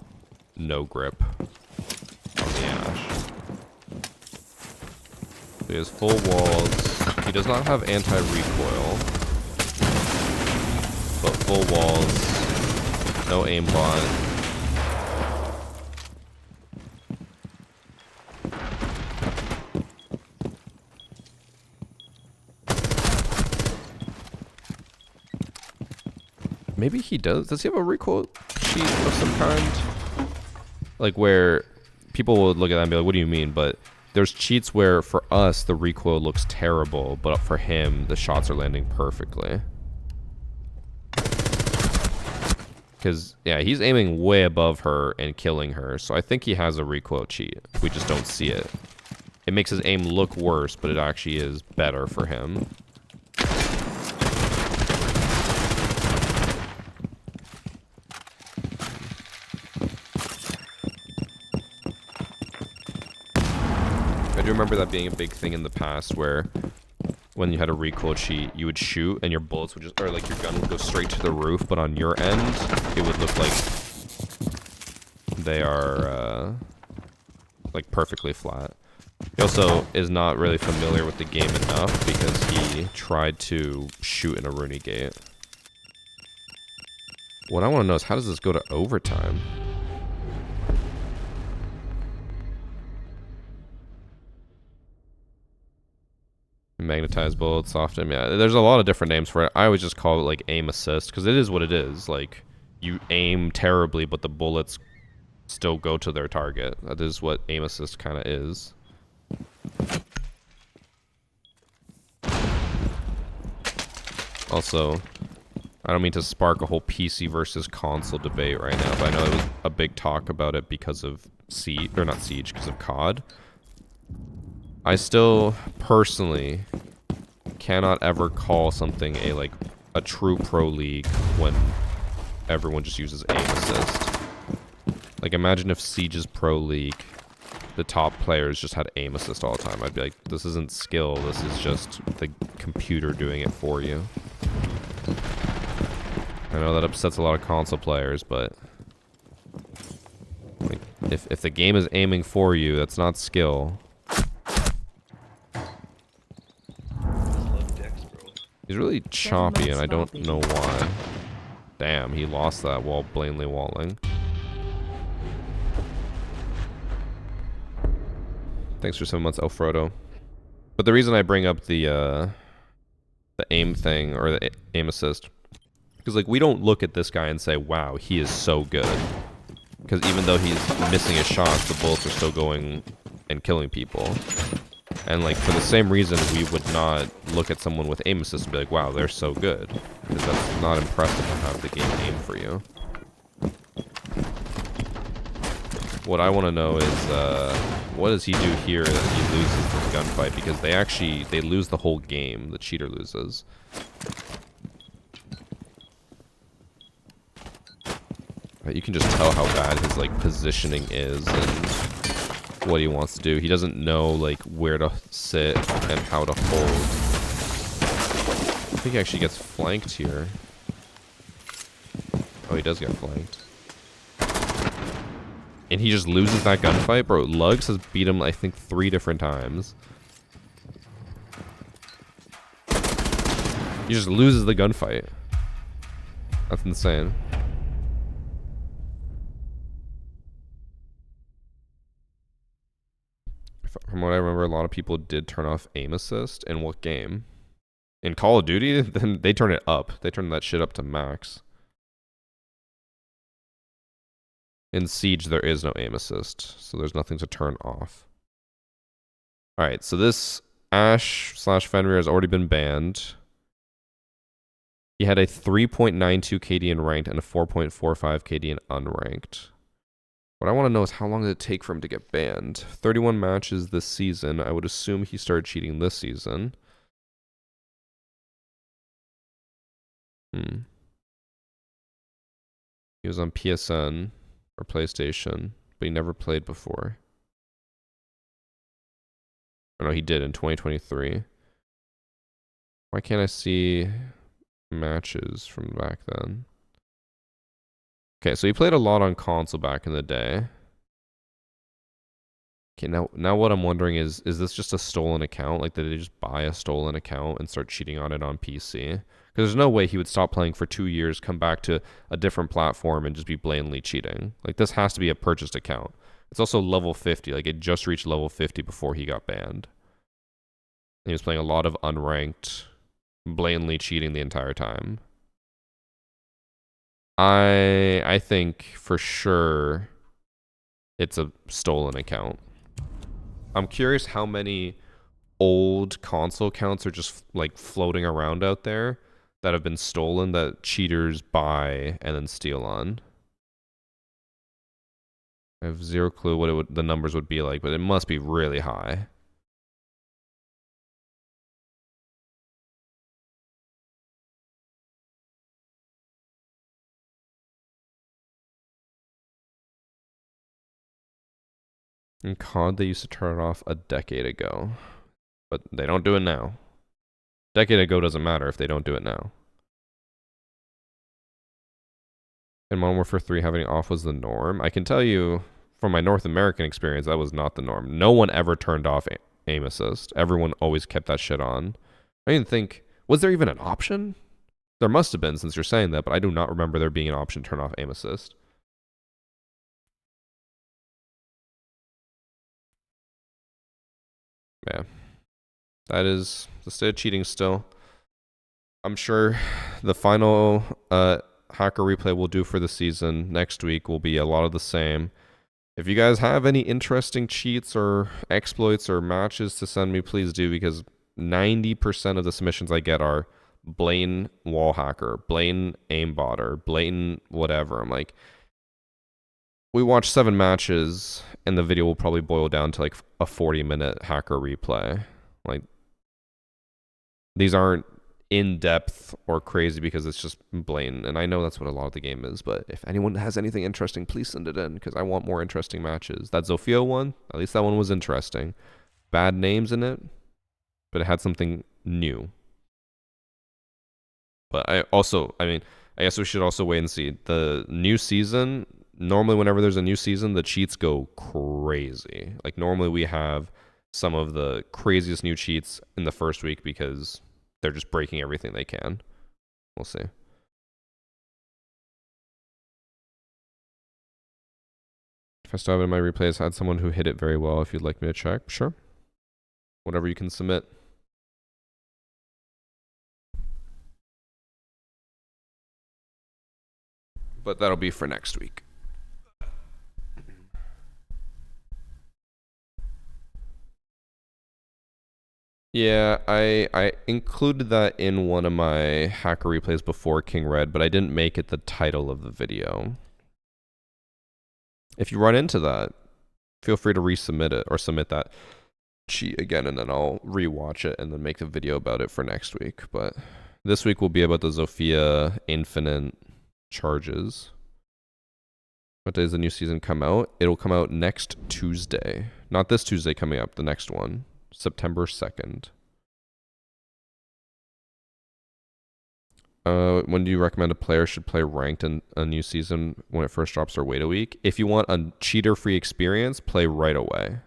no grip on the Ash. He has full walls. He does not have anti-recoil, but full walls, no aimbot. Maybe he does. Does he have a recoil cheat of some kind? Like where people would look at that and be like, what do you mean? But there's cheats where for us, the recoil looks terrible, but for him, the shots are landing perfectly. Because, yeah, he's aiming way above her and killing her. So I think he has a recoil cheat. We just don't see it. It makes his aim look worse, but it actually is better for him. I do remember that being a big thing in the past where when you had a recoil cheat, you would shoot and your bullets would just, or like your gun would go straight to the roof, but on your end, it would look like they are like perfectly flat. He also is not really familiar with the game enough because he tried to shoot in a Rooney gate. What I want to know is how does this go to overtime? Magnetized bullets, soft aim. Yeah, there's a lot of different names for it. I always just call it like aim assist because it is what it is. Like you aim terribly, but the bullets still go to their target. That is what aim assist kind of is. Also, I don't mean to spark a whole PC versus console debate right now, but I know there was a big talk about it because of Siege, or not Siege, because of COD. I still personally cannot ever call something a true pro league when everyone just uses aim assist. Like imagine if Siege's pro league, the top players just had aim assist all the time. I'd be like, this isn't skill, this is just the computer doing it for you. I know that upsets a lot of console players, but like if the game is aiming for you, that's not skill. He's really choppy, and I don't know why. Damn, he lost that while blatantly walling. Thanks for 7 months, Alfredo. But the reason I bring up the aim thing, or the aim assist, because like we don't look at this guy and say, wow, he is so good. Because even though he's missing his shots, the bullets are still going and killing people. And like for the same reason, we would not look at someone with aim assist and be like, wow, they're so good. Because that's not impressive to have the game aim for you. What I want to know is, what does he do here that he loses this gunfight? Because they lose the whole game. The cheater loses. You can just tell how bad his like positioning is and what he wants to do. He doesn't know like where to sit and how to hold. I think he actually gets flanked here. Oh, he does get flanked. And he just loses that gunfight? Bro, Lugs has beat him, I think, 3 different times. He just loses the gunfight. That's insane. From what I remember, a lot of people did turn off aim assist. In what game? In Call of Duty, then they turn it up. They turn that shit up to max. In Siege, there is no aim assist, so there's nothing to turn off. Alright, so this Ash/Fenrir has already been banned. He had a 3.92 KD in ranked and a 4.45 KD in unranked. What I want to know is how long did it take for him to get banned? 31 matches this season. I would assume he started cheating this season. He was on PSN or PlayStation, but he never played before. Oh no, he did in 2023. Why can't I see matches from back then? Okay, so he played a lot on console back in the day. Okay, now what I'm wondering is this just a stolen account? Like, did they just buy a stolen account and start cheating on it on PC? Because there's no way he would stop playing for 2 years, come back to a different platform, and just be blatantly cheating. Like, this has to be a purchased account. It's also level 50. Like, it just reached level 50 before he got banned. He was playing a lot of unranked, blatantly cheating the entire time. I think for sure it's a stolen account. I'm curious how many old console accounts are just like floating around out there that have been stolen that cheaters buy and then steal on. I have zero clue what the numbers would be like, but it must be really high. In COD, they used to turn it off a decade ago, but they don't do it now. Decade ago doesn't matter if they don't do it now. In Modern Warfare 3, having it off was the norm. I can tell you from my North American experience, that was not the norm. No one ever turned off aim assist. Everyone always kept that shit on. I didn't think, was there even an option? There must have been since you're saying that, but I do not remember there being an option to turn off aim assist. Yeah. That is the state of cheating still. I'm sure the final hacker replay we'll do for the season next week will be a lot of the same. If you guys have any interesting cheats or exploits or matches to send me, please do, because 90% of the submissions I get are blatant wall hacker, blatant aimbotter, blatant whatever. I'm like, we watched 7 matches and the video will probably boil down to like a 40-minute hacker replay. Like, these aren't in-depth or crazy because it's just blatant, and I know that's what a lot of the game is, but if anyone has anything interesting, please send it in, because I want more interesting matches. That Zofia one, at least that one was interesting. Bad names in it, but it had something new. But I guess we should also wait and see. The new season, normally whenever there's a new season, the cheats go crazy. Like, normally we have some of the craziest new cheats in the first week because they're just breaking everything they can. We'll see. If I still have it in my replays, I had someone who hit it very well. If you'd like me to check, sure. Whatever you can submit. But that'll be for next week. Yeah, I included that in one of my hacker replays before King Red, but I didn't make it the title of the video. If you run into that, feel free to resubmit it or submit that cheat again, and then I'll rewatch it and then make a video about it for next week. But this week will be about the Zofia Infinite charges. What day does the new season come out? It'll come out next Tuesday. Not this Tuesday coming up, the next one. September 2nd. When do you recommend a player should play ranked in a new season when it first drops or wait a week? If you want a cheater-free experience, play right away.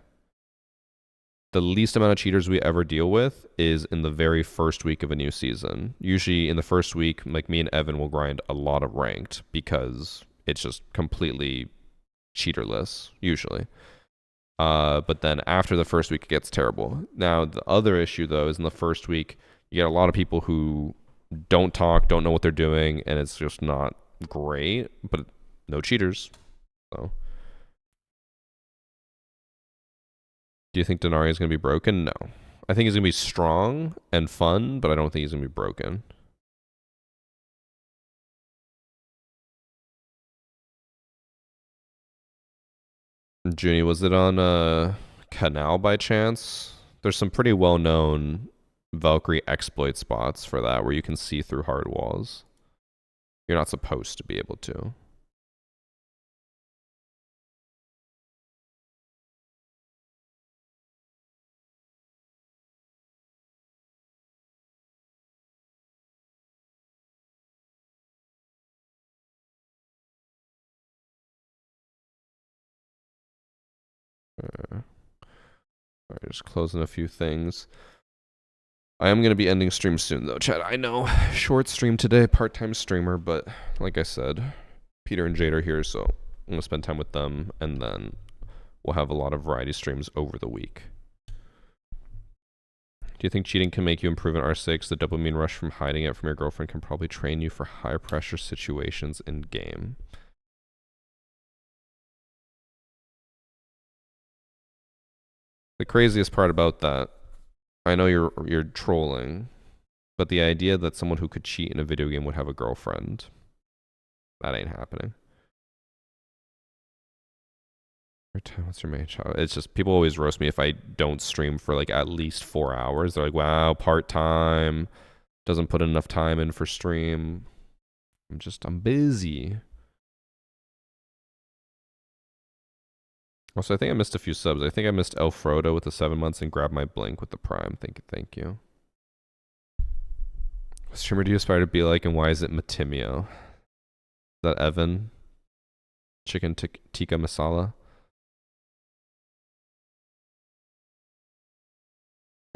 The least amount of cheaters we ever deal with is in the very first week of a new season. Usually in the first week, like me and Evan will grind a lot of ranked because it's just completely cheaterless, usually. But then after the first week, it gets terrible. Now, the other issue, though, is in the first week, you get a lot of people who don't talk, don't know what they're doing, and it's just not great, but no cheaters. So, do you think Denari is going to be broken? No. I think he's going to be strong and fun, but I don't think he's going to be broken. Junie, was it on Canal by chance? There's some pretty well-known Valkyrie exploit spots for that where you can see through hard walls. You're not supposed to be able to. Alright, just closing a few things. I am going to be ending stream soon, though, Chad. I know, short stream today, part-time streamer, but like I said, Peter and Jade are here, so I'm going to spend time with them, and then we'll have a lot of variety streams over the week. Do you think cheating can make you improve in R6? The dopamine rush from hiding it from your girlfriend can probably train you for high-pressure situations in-game. The craziest part about that, I know you're trolling, but the idea that someone who could cheat in a video game would have a girlfriend, that ain't happening. What's your main job? It's just people always roast me if I don't stream for like at least 4 hours. They're like, "Wow, part-time, doesn't put enough time in for stream." I'm busy. Also, I think I missed a few subs. I think I missed El Frodo with the 7 months and Grab My Blink with the Prime. Thank you. What streamer do you aspire to be like, and why is it Matimio? Is that Evan? Chicken tikka masala?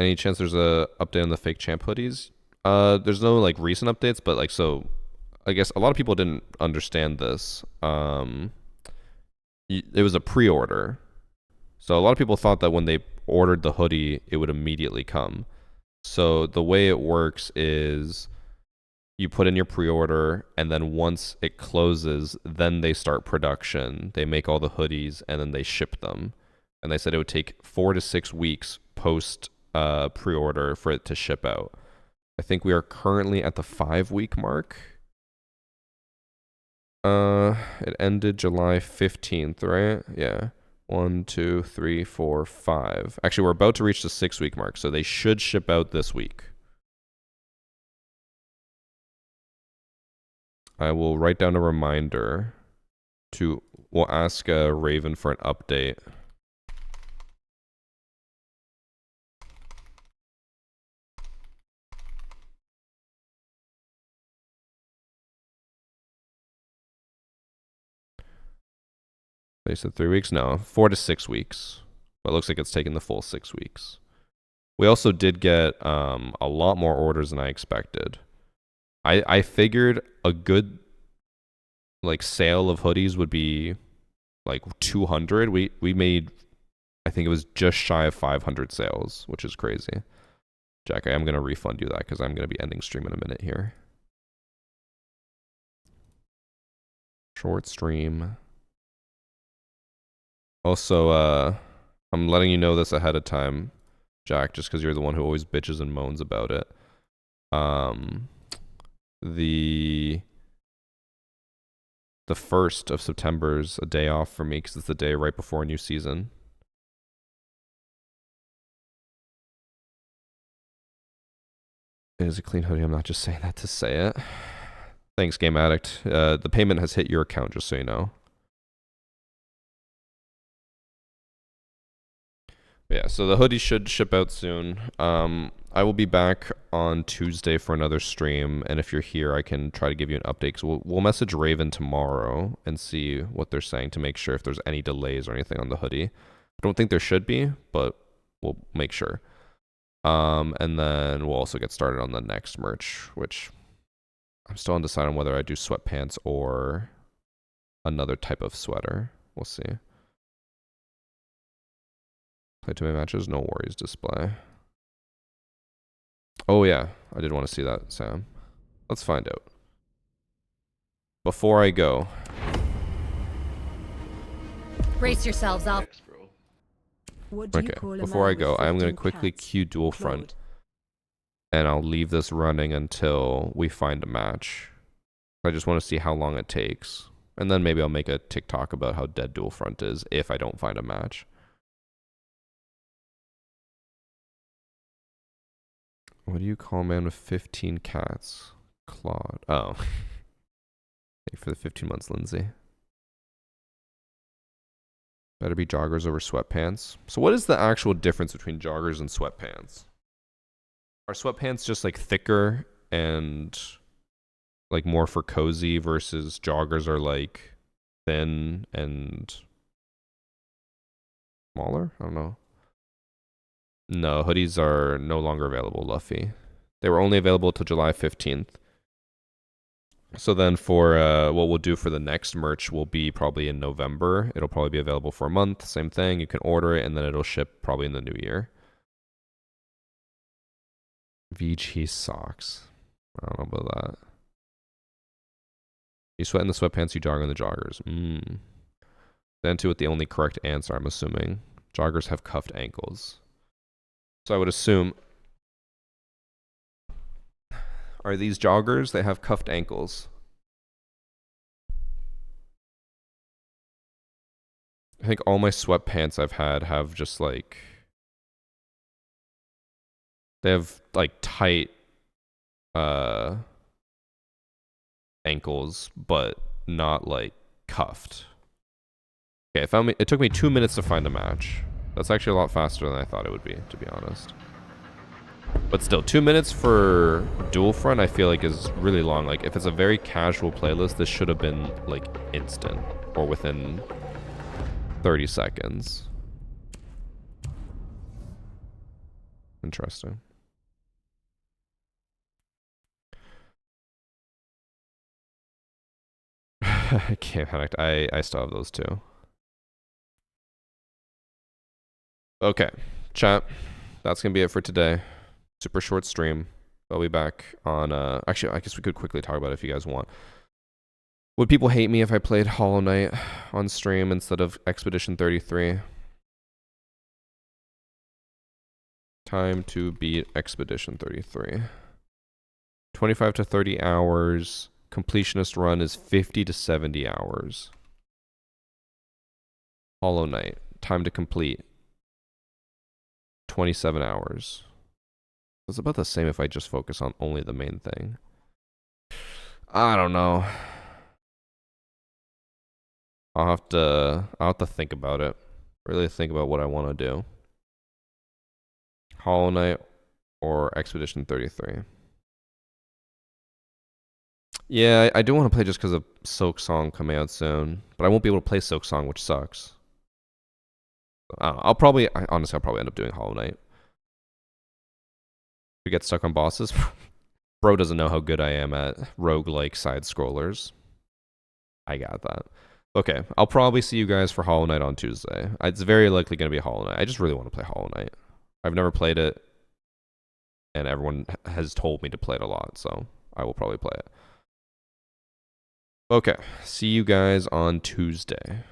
Any chance there's a update on the fake champ hoodies? There's no like recent updates, but like so, I guess a lot of people didn't understand this. It was a pre-order, so a lot of people thought that when they ordered the hoodie, it would immediately come. So the way it works is you put in your pre-order, and then once it closes, then they start production. They make all the hoodies, and then they ship them. And they said it would take 4 to 6 weeks post pre-order for it to ship out. I think we are currently at the 5-week mark. It ended July 15th, right? Yeah. 1, 2, 3, 4, 5. Actually, we're about to reach the 6-week mark, so they should ship out this week. I will write down a reminder to, we'll ask Raven for an update. They said 3 weeks? No, 4 to 6 weeks. But it looks like it's taken the full 6 weeks. We also did get a lot more orders than I expected. I figured a good like sale of hoodies would be like 200. We made, I think it was just shy of 500 sales, which is crazy. Jack, I am going to refund you that because I'm going to be ending stream in a minute here. Short stream. Also, I'm letting you know this ahead of time, Jack, just because you're the one who always bitches and moans about it. The 1st of September is a day off for me because it's the day right before a new season. It is a clean hoodie. I'm not just saying that to say it. Thanks, Game Addict. The payment has hit your account, just so you know. Yeah, so the hoodie should ship out soon. I will be back on Tuesday for another stream, and if you're here, I can try to give you an update. Cause we'll message Raven tomorrow and see what they're saying to make sure if there's any delays or anything on the hoodie. I don't think there should be, but we'll make sure. And then we'll also get started on the next merch, which I'm still undecided on whether I do sweatpants or another type of sweater. We'll see. Play 2 matches, no worries display. Oh yeah, I did want to see that, Sam. Let's find out. Before I go. Brace yourselves up. Dex, bro. What do you Okay, call a before man I go, with I'm going 15 to quickly cats? queue dual front. Claude. And I'll leave this running until we find a match. I just want to see how long it takes. And then maybe I'll make a TikTok about how dead dual front is if I don't find a match. What do you call a man with 15 cats? Claude. Oh. Thank you for the 15 months, Lindsay. Better be joggers over sweatpants. So what is the actual difference between joggers and sweatpants? Are sweatpants just like thicker and like more for cozy versus joggers are like thin and smaller? I don't know. No, hoodies are no longer available, Luffy. They were only available till July 15th. So then for what we'll do for the next merch will be probably in November. It'll probably be available for a month. Same thing. You can order it and then it'll ship probably in the new year. VG socks. I don't know about that. You sweat in the sweatpants, you jog in the joggers. Then to it the only correct answer, I'm assuming. Joggers have cuffed ankles. So I would assume, are these joggers? They have cuffed ankles. I think all my sweatpants I've had have just like, they have like tight ankles, but not like cuffed. Okay, it took me 2 minutes to find a match. That's actually a lot faster than I thought it would be, to be honest. But still, 2 minutes for dual front I feel like is really long. Like if it's a very casual playlist, this should have been like instant or within 30 seconds. Interesting. I can't panic. I still have those too. Okay, chat. That's gonna be it for today. Super short stream. I'll be back on actually I guess we could quickly talk about it if you guys want. Would people hate me if I played Hollow Knight on stream instead of Expedition 33? Time to beat Expedition 33. 25 to 30 hours. Completionist run is 50 to 70 hours. Hollow Knight. Time to complete. 27 hours. It's about the same if I just focus on only the main thing. I don't know. I'll have to think about it. Really think about what I want to do. Hollow Knight or Expedition 33. Yeah, I do want to play just because of Soak Song coming out soon, but I won't be able to play Soak Song, which sucks. I don't know. Honestly, I'll probably end up doing Hollow Knight. We get stuck on bosses. Bro doesn't know how good I am at roguelike side scrollers. I got that. Okay, I'll probably see you guys for Hollow Knight on Tuesday. It's very likely going to be Hollow Knight. I just really want to play Hollow Knight. I've never played it, and everyone has told me to play it a lot, so I will probably play it. Okay, see you guys on Tuesday.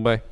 Bye.